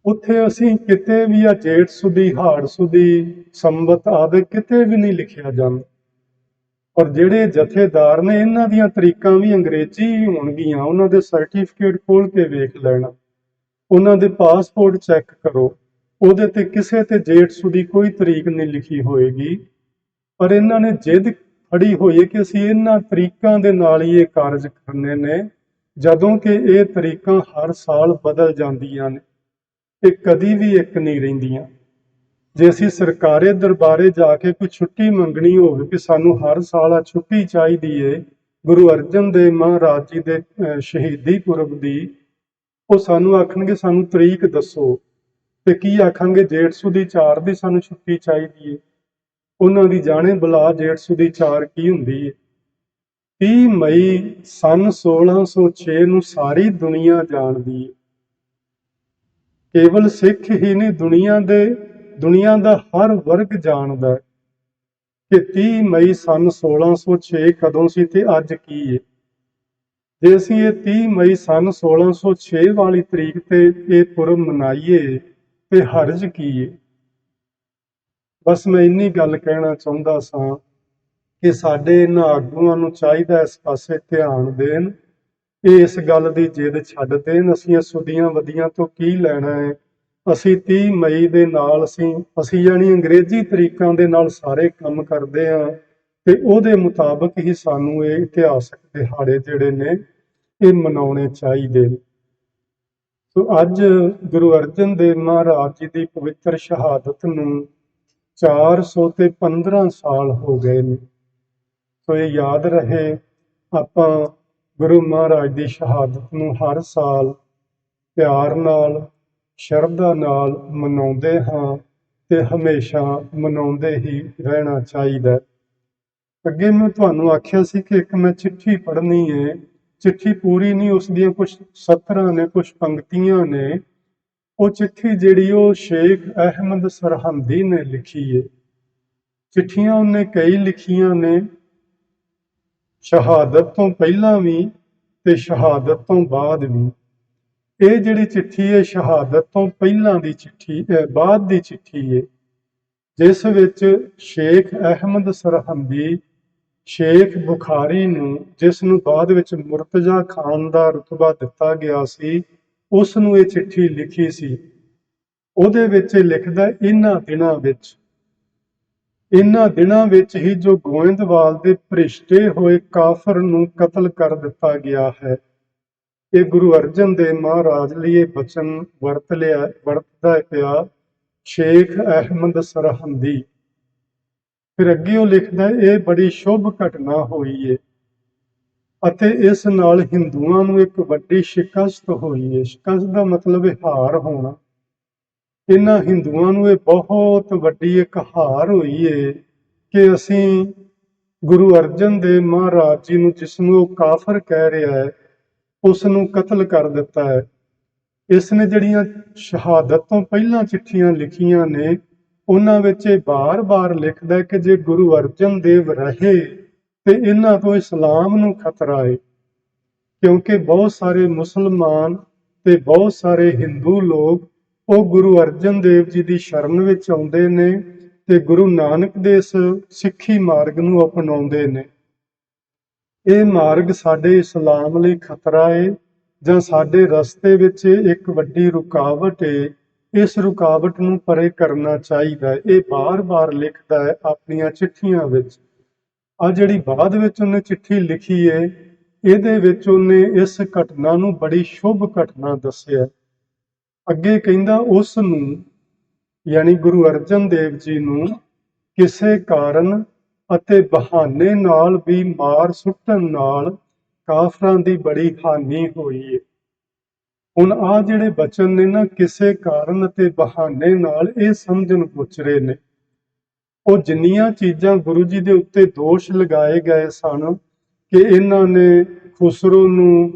ਉੱਥੇ ਅਸੀਂ ਕਿਤੇ ਵੀ ਆ ਜੇਠ ਸੁਦੀ, ਹਾੜ ਸੁਦੀ, ਸੰਵਤ ਆਦਿ ਕਿਤੇ ਵੀ ਨਹੀਂ ਲਿਖਿਆ ਜਾਂਦਾ। ਔਰ ਜਿਹੜੇ ਜਥੇਦਾਰ ਨੇ ਇਹਨਾਂ ਦੀਆਂ ਤਰੀਕਾਂ ਵੀ ਅੰਗਰੇਜ਼ੀ ਹੀ ਹੋਣਗੀਆਂ। ਉਹਨਾਂ ਦੇ ਸਰਟੀਫਿਕੇਟ ਖੋਲ ਕੇ ਵੇਖ ਲੈਣਾ, ਉਹਨਾਂ ਦੇ ਪਾਸਪੋਰਟ ਚੈੱਕ ਕਰੋ, ਉਹਦੇ ਤੇ ਕਿਸੇ ਤੇ ਜੇਠ ਸੁਦੀ ਕੋਈ ਤਰੀਕ ਨਹੀਂ ਲਿਖੀ ਹੋਏਗੀ। ਪਰ ਇਹਨਾਂ ਨੇ ਜਿੱਦ ਫੜੀ ਹੋਈ ਹੈ ਕਿ ਅਸੀਂ ਇਹਨਾਂ ਤਰੀਕਾਂ ਦੇ ਨਾਲ ਹੀ ਇਹ ਕਾਰਜ ਕਰਨੇ ਨੇ, ਜਦੋਂ ਕਿ ਇਹ ਤਰੀਕਾਂ ਹਰ ਸਾਲ ਬਦਲ ਜਾਂਦੀਆਂ ਨੇ, ਇਹ ਕਦੀ ਵੀ ਇੱਕ ਨਹੀਂ ਰਹਿੰਦੀਆਂ। ਜੇ ਅਸੀਂ ਸਰਕਾਰੀ ਦਰਬਾਰੇ ਜਾ ਕੇ ਕੋਈ ਛੁੱਟੀ ਮੰਗਣੀ ਹੋਵੇ ਕਿ ਸਾਨੂੰ ਹਰ ਸਾਲ ਆ ਛੁੱਟੀ ਚਾਹੀਦੀ ਏ ਗੁਰੂ ਅਰਜਨ ਦੇਵ ਮਹਾਰਾਜ ਜੀ ਦੇ ਸ਼ਹੀਦੀ ਪੁਰਬ ਦੀ, ਉਹ ਸਾਨੂੰ ਆਖਣਗੇ ਸਾਨੂੰ ਤਰੀਕ ਦੱਸੋ, ਤੇ ਕੀ ਆਖਾਂਗੇ ਜੇਠ ਸੁਦੀ 4 ਦੀ ਸਾਨੂੰ ਛੁੱਟੀ ਚਾਹੀਦੀ ਏ। ਉਹਨਾਂ ਦੀ ਜਾਣੇ ਬੁਲਾ ਜੇਠ ਸੁਦੀ 4 ਕੀ ਹੁੰਦੀ ਏ। 30 ਮਈ ਸਨ 1606 ਨੂੰ ਸਾਰੀ ਦੁਨੀਆ ਜਾਣਦੀ ਏ। ਕੇਵਲ ਸਿੱਖ ਹੀ ਨਹੀਂ, ਦੁਨੀਆ ਦਾ ਹਰ ਵਰਗ ਜਾਣਦਾ ਹੈ ਕਿ 30 ਮਈ ਸਨ 1606 ਕਦੋਂ ਸੀ ਤੇ ਅੱਜ ਕੀ ਹੈ। ਜੇ ਅਸੀਂ ਇਹ 30 ਮਈ ਸਨ 1606 ਵਾਲੀ ਤਰੀਕ ਤੇ ਇਹ ਪੁਰਬ ਮਨਾਈਏ ਤੇ ਹਰਜ ਕੀ ਹੈ। ਬਸ ਮੈਂ ਇੰਨੀ ਗੱਲ ਕਹਿਣਾ ਚਾਹੁੰਦਾ ਸਾਂ ਕਿ ਸਾਡੇ ਇਹਨਾਂ ਆਗੂਆਂ ਨੂੰ ਚਾਹੀਦਾ ਇਸ ਪਾਸੇ ਧਿਆਨ ਦੇਣ, ਇਹ ਇਸ ਗੱਲ ਦੀ ਜਿੱਦ ਛੱਡ ਦੇਣ। ਅਸੀਂ ਸੁਦੀਆਂ ਵਧੀਆਂ ਤੋਂ ਕੀ ਲੈਣਾ ਹੈ। ਅਸੀਂ 30 ਮਈ ਦੇ ਨਾਲ ਅਸੀਂ ਯਾਨੀ ਅੰਗਰੇਜ਼ੀ ਤਰੀਕਾਂ ਦੇ ਨਾਲ ਸਾਰੇ ਕੰਮ ਕਰਦੇ ਹਾਂ ਤੇ ਉਹਦੇ ਮੁਤਾਬਕ ਹੀ ਸਾਨੂੰ ਇਹ ਇਤਿਹਾਸਕ ਦਿਹਾੜੇ ਜਿਹੜੇ ਨੇ ਇਹ ਮਨਾਉਣੇ ਚਾਹੀਦੇ ਨੇ। ਸੋ ਅੱਜ ਗੁਰੂ ਅਰਜਨ ਦੇਵ ਮਹਾਰਾਜ ਜੀ ਦੀ ਪਵਿੱਤਰ ਸ਼ਹਾਦਤ ਨੂੰ 415 ਸਾਲ ਹੋ ਗਏ ਨੇ। ਸੋ ਇਹ ਯਾਦ ਰਹੇ, ਆਪਾਂ ਗੁਰੂ ਮਹਾਰਾਜ ਦੀ ਸ਼ਹਾਦਤ ਨੂੰ ਹਰ ਸਾਲ ਪਿਆਰ ਨਾਲ, ਸ਼ਰਧਾ ਨਾਲ ਮਨਾਉਂਦੇ ਹਾਂ ਤੇ ਹਮੇਸ਼ਾ ਮਨਾਉਂਦੇ ਹੀ ਰਹਿਣਾ ਚਾਹੀਦਾ। ਅੱਗੇ ਮੈਂ ਤੁਹਾਨੂੰ ਆਖਿਆ ਸੀ ਕਿ ਇੱਕ ਮੈਂ ਚਿੱਠੀ ਪੜ੍ਹਨੀ ਹੈ। ਚਿੱਠੀ ਪੂਰੀ ਨਹੀਂ, ਉਸ ਦੀਆਂ ਕੁਝ ਸਤਰਾਂ ਨੇ, ਕੁਝ ਪੰਕਤੀਆਂ ਨੇ। ਉਹ ਚਿੱਠੀ ਜਿਹੜੀ ਉਹ ਸ਼ੇਖ ਅਹਿਮਦ ਸਰਹੰਦੀ ਨੇ ਲਿਖੀ ਹੈ। ਚਿੱਠੀਆਂ ਉਹਨੇ ਕਈ ਲਿਖੀਆਂ ਨੇ, ਸ਼ਹਾਦਤ ਤੋਂ ਪਹਿਲਾਂ ਵੀ ਤੇ ਸ਼ਹਾਦਤ ਤੋਂ ਬਾਅਦ ਵੀ। ਇਹ ਜਿਹੜੀ ਚਿੱਠੀ ਹੈ ਸ਼ਹਾਦਤ ਤੋਂ ਪਹਿਲਾਂ ਦੀ ਚਿੱਠੀ, ਬਾਅਦ ਦੀ ਚਿੱਠੀ ਹੈ, ਜਿਸ ਵਿੱਚ ਸ਼ੇਖ ਅਹਿਮਦ ਸਰਹੰਦੀ ਸ਼ੇਖ ਬੁਖਾਰੀ ਨੂੰ, ਜਿਸ ਨੂੰ ਬਾਅਦ ਵਿੱਚ ਮੁਰਤਜ਼ਾ ਖਾਨ ਦਾ ਰੁਤਬਾ ਦਿੱਤਾ ਗਿਆ ਸੀ, ਉਸ ਨੂੰ ਇਹ ਚਿੱਠੀ ਲਿਖੀ ਸੀ। ਉਹਦੇ ਵਿੱਚ ਲਿਖਦਾ, ਇਹਨਾਂ ਦਿਨਾਂ ਵਿੱਚ ਹੀ ਜੋ ਗੋਇੰਦਵਾਲ ਦੇ ਭ੍ਰਿਸ਼ਟੇ ਹੋਏ ਕਾਫਰ ਨੂੰ ਕਤਲ ਕਰ ਦਿੱਤਾ ਗਿਆ ਹੈ। ਇਹ ਗੁਰੂ ਅਰਜਨ ਦੇਵ ਮਹਾਰਾਜ ਲਈ ਇਹ ਬਚਨ ਵਰਤਦਾ ਪਿਆ ਸ਼ੇਖ ਅਹਿਮਦ ਸਰਹੰਦੀ। ਫਿਰ ਅੱਗੇ ਉਹ ਲਿਖਦਾ, ਇਹ ਬੜੀ ਸ਼ੁਭ ਘਟਨਾ ਹੋਈ ਹੈ ਅਤੇ ਇਸ ਨਾਲ ਹਿੰਦੂਆਂ ਨੂੰ ਇੱਕ ਵੱਡੀ ਸ਼ਿਕਸਤ ਹੋਈ ਹੈ। ਸ਼ਿਕਸਤ ਦਾ ਮਤਲਬ ਹੈ ਹਾਰ ਹੋਣਾ। ਇਹਨਾਂ ਹਿੰਦੂਆਂ ਨੂੰ ਇਹ ਬਹੁਤ ਵੱਡੀ ਇੱਕ ਹਾਰ ਹੋਈ ਹੈ ਕਿ ਅਸੀਂ ਗੁਰੂ ਅਰਜਨ ਦੇਵ ਮਹਾਰਾਜ ਜੀ ਨੂੰ, ਜਿਸ ਨੂੰ ਉਹ ਕਾਫਰ ਕਹਿ ਰਿਹਾ ਹੈ, ਉਸ ਨੂੰ ਕਤਲ ਕਰ ਦਿੱਤਾ ਹੈ। ਇਸ ਨੇ ਜਿਹੜੀਆਂ ਸ਼ਹਾਦਤ ਤੋਂ ਪਹਿਲਾਂ ਚਿੱਠੀਆਂ ਲਿਖੀਆਂ ਨੇ, ਉਹਨਾਂ ਵਿੱਚ ਇਹ ਬਾਰ-ਬਾਰ ਲਿਖਦਾ ਕਿ ਜੇ ਗੁਰੂ ਅਰਜਨ ਦੇਵ ਰਹੇ ਤੇ ਇਹਨਾਂ ਤੋਂ ਇਸਲਾਮ ਨੂੰ ਖਤਰਾ ਹੈ, ਕਿਉਂਕਿ ਬਹੁਤ ਸਾਰੇ ਮੁਸਲਮਾਨ ਤੇ ਬਹੁਤ ਸਾਰੇ ਹਿੰਦੂ ਲੋਕ ਉਹ ਗੁਰੂ ਅਰਜਨ ਦੇਵ ਜੀ ਦੀ ਸ਼ਰਨ ਵਿੱਚ ਆਉਂਦੇ ਨੇ ਤੇ ਗੁਰੂ ਨਾਨਕ ਦੇ ਇਸ ਸਿੱਖੀ ਮਾਰਗ ਨੂੰ ਅਪਣਾਉਂਦੇ ਨੇ। ਇਹ ਮਾਰਗ ਸਾਡੇ ਇਸਲਾਮ ਲਈ ਖਤਰਾ ਹੈ ਜਾਂ ਸਾਡੇ ਰਸਤੇ ਵਿੱਚ ਇੱਕ ਵੱਡੀ ਰੁਕਾਵਟ ਹੈ। ਇਸ ਰੁਕਾਵਟ ਨੂੰ ਪਰੇ ਕਰਨਾ ਚਾਹੀਦਾ ਹੈ। ਇਹ ਬਾਰ-ਬਾਰ ਲਿਖਦਾ ਹੈ ਆਪਣੀਆਂ ਚਿੱਠੀਆਂ ਵਿੱਚ। ਆ ਜਿਹੜੀ ਬਾਅਦ ਵਿੱਚ ਉਹਨੇ ਚਿੱਠੀ ਲਿਖੀ ਹੈ, ਇਹਦੇ ਵਿੱਚ ਉਹਨੇ ਇਸ ਘਟਨਾ ਨੂੰ ਬੜੀ ਸ਼ੁਭ ਘਟਨਾ ਦੱਸਿਆ। ਅੱਗੇ ਕਹਿੰਦਾ, ਉਸ ਨੂੰ ਯਾਨੀ ਗੁਰੂ ਅਰਜਨ ਦੇਵ ਜੀ ਨੂੰ ਕਿਸੇ ਕਾਰਨ ਅਤੇ ਬਹਾਨੇ ਨਾਲ ਵੀ ਮਾਰ ਸੁੱਟਣ ਨਾਲ ਕਾਫਰਾਂ ਦੀ ਬੜੀ ਹਾਨੀ ਹੋਈ ਹੈ। ਹੁਣ ਆ ਜਿਹੜੇ ਬਚਨ ਨੇ ਨਾ, ਕਿਸੇ ਕਾਰਨ ਅਤੇ ਬਹਾਨੇ ਨਾਲ, ਇਹ ਸਮਝਣ ਪੁੱਛਰੇ ਨੇ। ਉਹ ਜਿੰਨੀਆਂ ਚੀਜ਼ਾਂ ਗੁਰੂ ਜੀ ਦੇ ਉੱਤੇ ਦੋਸ਼ ਲਗਾਏ ਗਏ ਸਨ ਕਿ ਇਹਨਾਂ ਨੇ ਖੁਸਰੋ ਨੂੰ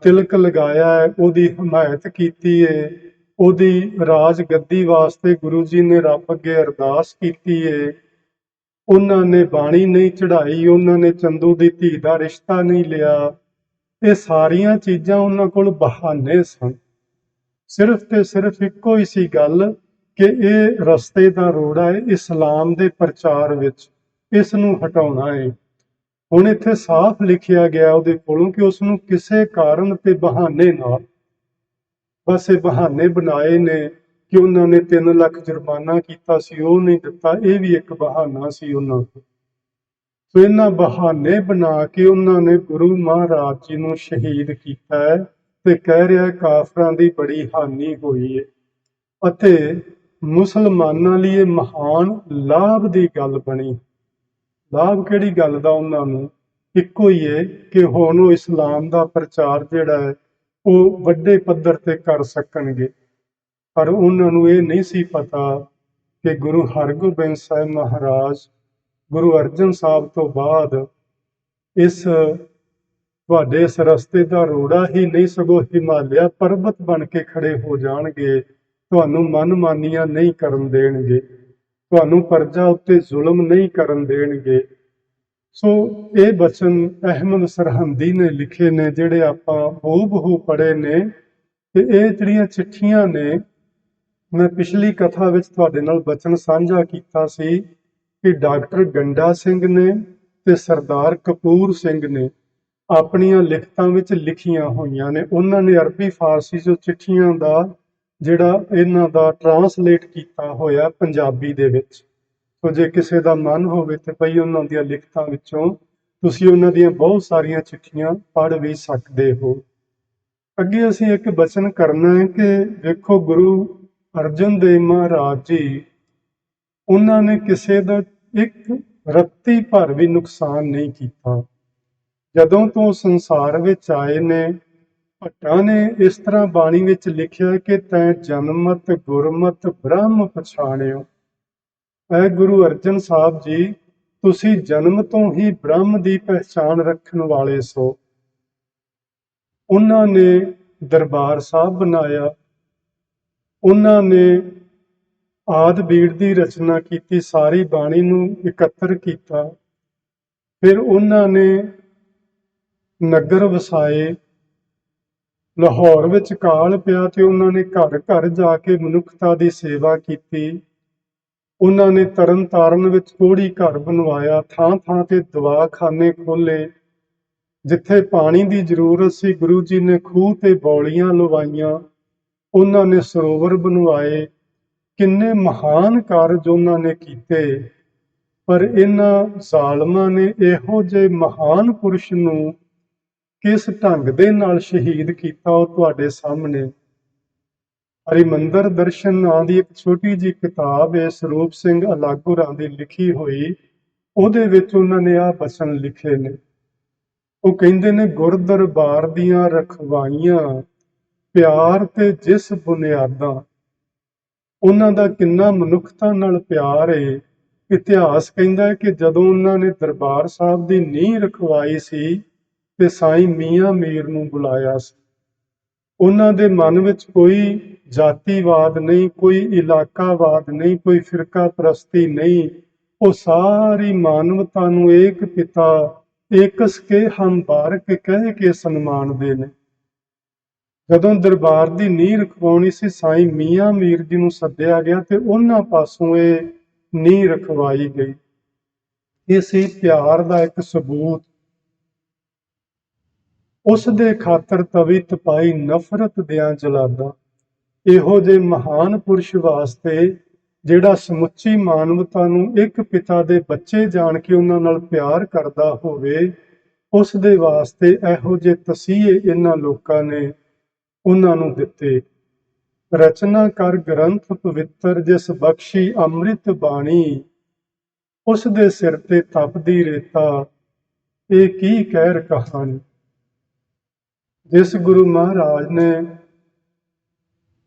ਤਿਲਕ ਲਗਾਇਆ ਹੈ, ਉਹਦੀ ਹਮਾਇਤ ਕੀਤੀ ਹੈ, ਉਹਦੀ ਰਾਜ ਗੱਦੀ ਵਾਸਤੇ ਗੁਰੂ ਜੀ ਨੇ ਰੱਬ ਅੱਗੇ ਅਰਦਾਸ ਕੀਤੀ ਹੈ, ਉਹਨਾਂ ਨੇ ਬਾਣੀ ਨਹੀਂ ਚੜ੍ਹਾਈ, ਉਹਨਾਂ ਨੇ ਚੰਦੂ ਦੀ ਧੀ ਦਾ ਰਿਸ਼ਤਾ ਨਹੀਂ ਲਿਆ। ਇਹ ਸਾਰੀਆਂ ਚੀਜ਼ਾਂ ਉਹਨਾਂ ਕੋਲ ਬਹਾਨੇ ਸਨ। ਸਿਰਫ ਤੇ ਸਿਰਫ ਇੱਕੋ ਹੀ ਸੀ ਗੱਲ ਕਿ ਇਹ ਰਸਤੇ ਦਾ ਰੋੜਾ ਹੈ ਇਸਲਾਮ ਦੇ ਪ੍ਰਚਾਰ ਵਿੱਚ, ਇਸ ਨੂੰ ਹਟਾਉਣਾ ਹੈ। ਹੁਣ ਇੱਥੇ ਸਾਫ਼ ਲਿਖਿਆ ਗਿਆ ਉਹਦੇ ਕੋਲੋਂ ਕਿ ਉਸ ਨੂੰ ਕਿਸੇ ਕਾਰਨ ਤੇ ਬਹਾਨੇ ਨਾਲ, ਬਸ ਇਹ ਬਹਾਨੇ ਬਣਾਏ ਨੇ ਕਿ ਉਹਨਾਂ ਨੇ 3 ਲੱਖ ਜੁਰਮਾਨਾ ਕੀਤਾ ਸੀ, ਉਹ ਨਹੀਂ ਦਿੱਤਾ, ਇਹ ਵੀ ਇੱਕ ਬਹਾਨਾ ਸੀ ਉਹਨਾਂ ਕੋਲ। ਸੋ ਇਹਨਾਂ ਬਹਾਨੇ ਬਣਾ ਕੇ ਉਹਨਾਂ ਨੇ ਗੁਰੂ ਮਹਾਰਾਜ ਜੀ ਨੂੰ ਸ਼ਹੀਦ ਕੀਤਾ ਹੈ ਤੇ ਕਹਿ ਰਿਹਾ ਕਾਫਰਾਂ ਦੀ ਬੜੀ ਹਾਨੀ ਹੋਈ ਹੈ। ਅਤੇ ਮੁਸਲਮਾਨਾਂ ਲਈ ਇਹ ਮਹਾਨ ਲਾਭ ਦੀ ਗੱਲ ਬਣੀ। ਲਾਭ ਕਿਹੜੀ ਗੱਲ ਦਾ? ਉਹਨਾਂ ਨੂੰ ਇੱਕੋ ਹੀ ਹੈ ਕਿ ਹੁਣ ਉਹ ਇਸਲਾਮ ਦਾ ਪ੍ਰਚਾਰ ਜਿਹੜਾ ਹੈ ਉਹ ਵੱਡੇ ਪੱਧਰ ਤੇ ਕਰ ਸਕਣਗੇ। ਪਰ ਉਹਨਾਂ ਨੂੰ ਇਹ ਨਹੀਂ ਸੀ ਪਤਾ ਕਿ ਗੁਰੂ ਹਰਗੋਬਿੰਦ ਸਾਹਿਬ ਮਹਾਰਾਜ, ਗੁਰੂ ਅਰਜਨ ਸਾਹਿਬ ਤੋਂ ਬਾਅਦ ਤੁਹਾਡੇ ਇਸ ਰਸਤੇ ਦਾ ਰੋੜਾ ਹੀ ਨਹੀਂ ਸਗੋਂ ਹਿਮਾਲਿਆ ਪਰਬਤ ਬਣ ਕੇ ਖੜੇ ਹੋ ਜਾਣਗੇ। ਤੁਹਾਨੂੰ ਮਨਮਾਨੀਆਂ ਨਹੀਂ ਕਰਨ ਦੇਣਗੇ, ਤੁਹਾਨੂੰ ਪਰਜਾ ਉੱਤੇ ਜ਼ੁਲਮ ਨਹੀਂ ਕਰਨ ਦੇਣਗੇ। ਸੋ ਇਹ ਬਚਨ ਅਹਿਮਦ ਸਰਹੰਦੀ ਨੇ ਲਿਖੇ ਨੇ, ਜਿਹੜੇ ਆਪਾਂ ਹੂਬਹੂ ਪੜ੍ਹੇ ਨੇ। ਤੇ ਇਹ ਜਿਹੜੀਆਂ ਚਿੱਠੀਆਂ ਨੇ, ਮੈਂ ਪਿਛਲੀ ਕਥਾ ਵਿੱਚ ਤੁਹਾਡੇ ਨਾਲ ਬਚਨ ਸਾਂਝਾ ਕੀਤਾ ਸੀ ਕਿ ਡਾਕਟਰ ਗੰਡਾ ਸਿੰਘ ਨੇ ਤੇ ਸਰਦਾਰ ਕਪੂਰ ਸਿੰਘ ਨੇ ਆਪਣੀਆਂ ਲਿਖਤਾਂ ਵਿੱਚ ਲਿਖੀਆਂ ਹੋਈਆਂ ਨੇ। ਉਹਨਾਂ ਨੇ ਅਰਬੀ ਫਾਰਸੀ ਚੋਂ ਚਿੱਠੀਆਂ ਦਾ ਜਿਹੜਾ ਇਹਨਾਂ ਦਾ ਟਰਾਂਸਲੇਟ ਕੀਤਾ ਹੋਇਆ ਪੰਜਾਬੀ ਦੇ ਵਿੱਚ। ਸੋ ਜੇ ਕਿਸੇ ਦਾ ਮਨ ਹੋਵੇ ਤੇ ਭਈ ਉਹਨਾਂ ਦੀਆਂ ਲਿਖਤਾਂ ਵਿੱਚੋਂ ਤੁਸੀਂ ਉਹਨਾਂ ਦੀਆਂ ਬਹੁਤ ਸਾਰੀਆਂ ਚਿੱਠੀਆਂ ਪੜ੍ਹ ਵੀ ਸਕਦੇ ਹੋ। ਅੱਗੇ ਅਸੀਂ ਇੱਕ ਬਚਨ ਕਰਨਾ ਹੈ ਕਿ ਵੇਖੋ ਗੁਰੂ ਅਰਜਨ ਦੇਵ ਮਹਾਰਾਜ ਜੀ, ਉਹਨਾਂ ਨੇ ਕਿਸੇ ਦਾ ਇੱਕ ਰੱਤੀ ਭਰ ਵੀ ਨੁਕਸਾਨ ਨਹੀਂ ਕੀਤਾ। ਜਦੋਂ ਤੋਂ ਸੰਸਾਰ ਵਿੱਚ ਆਏ ਨੇ, ਭੱਟਾਂ ਨੇ ਇਸ ਤਰ੍ਹਾਂ ਬਾਣੀ ਵਿੱਚ ਲਿਖਿਆ ਕਿ ਤੈਂ ਜਨਮਤ ਗੁਰਮਤ ਬ੍ਰਹਮ ਪਛਾਣਿਓ। ਐ ਗੁਰੂ ਅਰਜਨ ਸਾਹਿਬ ਜੀ, ਤੁਸੀਂ ਜਨਮ ਤੋਂ ਹੀ ਬ੍ਰਹਮ ਦੀ ਪਹਿਚਾਣ ਰੱਖਣ ਵਾਲੇ ਸੋ। ਉਹਨਾਂ ਨੇ ਦਰਬਾਰ ਸਾਹਿਬ ਬਣਾਇਆ, ਉਹਨਾਂ ਨੇ ਆਦਿ ਬੀੜ ਦੀ ਰਚਨਾ ਕੀਤੀ, ਸਾਰੀ ਬਾਣੀ ਨੂੰ ਇਕੱਤਰ ਕੀਤਾ। ਫਿਰ ਉਹਨਾਂ ਨੇ ਨਗਰ ਵਸਾਏ। ਲਾਹੌਰ ਵਿੱਚ ਕਾਲ ਪਿਆ ਤੇ ਉਹਨਾਂ ਨੇ ਘਰ ਘਰ ਜਾ ਕੇ ਮਨੁੱਖਤਾ ਦੀ ਸੇਵਾ ਕੀਤੀ। ਉਹਨਾਂ ਨੇ ਤਰਨ ਤਾਰਨ ਵਿੱਚ ਕੋਹੜੀ ਘਰ ਬਣਵਾਇਆ, ਥਾਂ ਥਾਂ ਤੇ ਦਵਾਖਾਨੇ ਖੋਲ੍ਹੇ। ਜਿੱਥੇ ਪਾਣੀ ਦੀ ਜ਼ਰੂਰਤ ਸੀ, ਗੁਰੂ ਜੀ ਨੇ ਖੂਹ ਤੇ ਬੌਲੀਆਂ ਲਵਾਈਆਂ। ਉਹਨਾਂ ਨੇ ਸਰੋਵਰ ਬਣਵਾਏ। ਕਿੰਨੇ ਮਹਾਨ ਕਾਰਜ ਉਹਨਾਂ ਨੇ ਕੀਤੇ। ਪਰ ਇਹਨਾਂ ਜ਼ਾਲਮਾਂ ਨੇ ਇਹੋ ਜਿਹੇ ਮਹਾਨ ਪੁਰਸ਼ ਨੂੰ ਕਿਸ ਢੰਗ ਦੇ ਨਾਲ ਸ਼ਹੀਦ ਕੀਤਾ, ਉਹ ਤੁਹਾਡੇ ਸਾਹਮਣੇ। ਹਰਿਮੰਦਰ ਦਰਸ਼ਨ ਨਾਂ ਦੀ ਇੱਕ ਛੋਟੀ ਜਿਹੀ ਕਿਤਾਬ ਹੈ, ਸਰੂਪ ਸਿੰਘ ਅਲਾਗੂਰਾਂ ਦੀ ਲਿਖੀ ਹੋਈ। ਉਹਦੇ ਵਿੱਚ ਉਹਨਾਂ ਨੇ ਆਹ ਬਚਨ ਲਿਖੇ ਨੇ। ਉਹ ਕਹਿੰਦੇ ਨੇ, ਗੁਰ ਦਰਬਾਰ ਦੀਆਂ ਰਖਵਾਈਆਂ ਪਿਆਰ ਤੇ ਜਿਸ ਬੁਨਿਆਦਾਂ। ਉਹਨਾਂ ਦਾ ਕਿੰਨਾ ਮਨੁੱਖਤਾ ਨਾਲ ਪਿਆਰ ਹੈ। ਇਤਿਹਾਸ ਕਹਿੰਦਾ ਹੈ ਕਿ ਜਦੋਂ ਉਹਨਾਂ ਨੇ ਦਰਬਾਰ ਸਾਹਿਬ ਦੀ ਨੀਂਹ ਰਖਵਾਈ ਸੀ ਤੇ ਸਾਈਂ ਮੀਆਂ ਮੀਰ ਨੂੰ ਬੁਲਾਇਆ ਸੀ। ਉਹਨਾਂ ਦੇ ਮਨ ਵਿੱਚ ਕੋਈ ਜਾਤੀਵਾਦ ਨਹੀਂ, ਕੋਈ ਇਲਾਕਾਵਾਦ ਨਹੀਂ, ਕੋਈ ਫਿਰਕਾ ਪ੍ਰਸਤੀ ਨਹੀਂ। ਉਹ ਸਾਰੀ ਮਾਨਵਤਾ ਨੂੰ ਏਕ ਪਿਤਾ ਏਕਸ ਕੇ ਹਮ ਬਾਰਕ ਕਹਿ ਕੇ ਸਨਮਾਨਦੇ ਨੇ। ਜਦੋਂ ਦਰਬਾਰ ਦੀ ਨੀਂਹ ਰਖਵਾਉਣੀ ਸੀ, ਸਾਈਂ ਮੀਆਂ ਮੀਰ ਜੀ ਨੂੰ ਸੱਦਿਆ ਗਿਆ ਤੇ ਉਹਨਾਂ ਪਾਸੋਂ ਇਹ ਨੀਂਹ ਰਖਵਾਈ ਗਈ। ਇਹ ਸੀ ਪਿਆਰ ਦਾ ਇੱਕ ਸਬੂਤ। ਉਸ ਦੇ ਖਾਤਰ ਤਵੀ ਤਪਾਈ ਨਫ਼ਰਤ ਦਿਆਂ ਜਲਾਦਾ। ਇਹੋ ਜਿਹੇ ਮਹਾਨ ਪੁਰਸ਼ ਵਾਸਤੇ, ਜਿਹੜਾ ਸਮੁੱਚੀ ਮਾਨਵਤਾ ਨੂੰ ਇੱਕ ਪਿਤਾ ਦੇ ਬੱਚੇ ਜਾਣ ਕੇ ਉਹਨਾਂ ਨਾਲ ਪਿਆਰ ਕਰਦਾ ਹੋਵੇ, ਉਸ ਦੇ ਵਾਸਤੇ ਇਹੋ ਜਿਹੇ ਤਸੀਹੇ ਇਹਨਾਂ ਲੋਕਾਂ ਨੇ ਉਹਨਾਂ ਨੂੰ ਦਿੱਤੇ। ਰਚਨਾ ਕਰ ਗ੍ਰੰਥ ਪਵਿੱਤਰ, ਜਿਸ ਬਖਸ਼ੀ ਅੰਮ੍ਰਿਤ ਬਾਣੀ। ਉਸ ਦੇ ਸਿਰ ਤੇ ਤਪਦੀ ਰੇਤਾ, ਇਹ ਕੀ ਕਹਿਰ ਕਹਾਣੀ। ਜਿਸ ਗੁਰੂ ਮਹਾਰਾਜ ਨੇ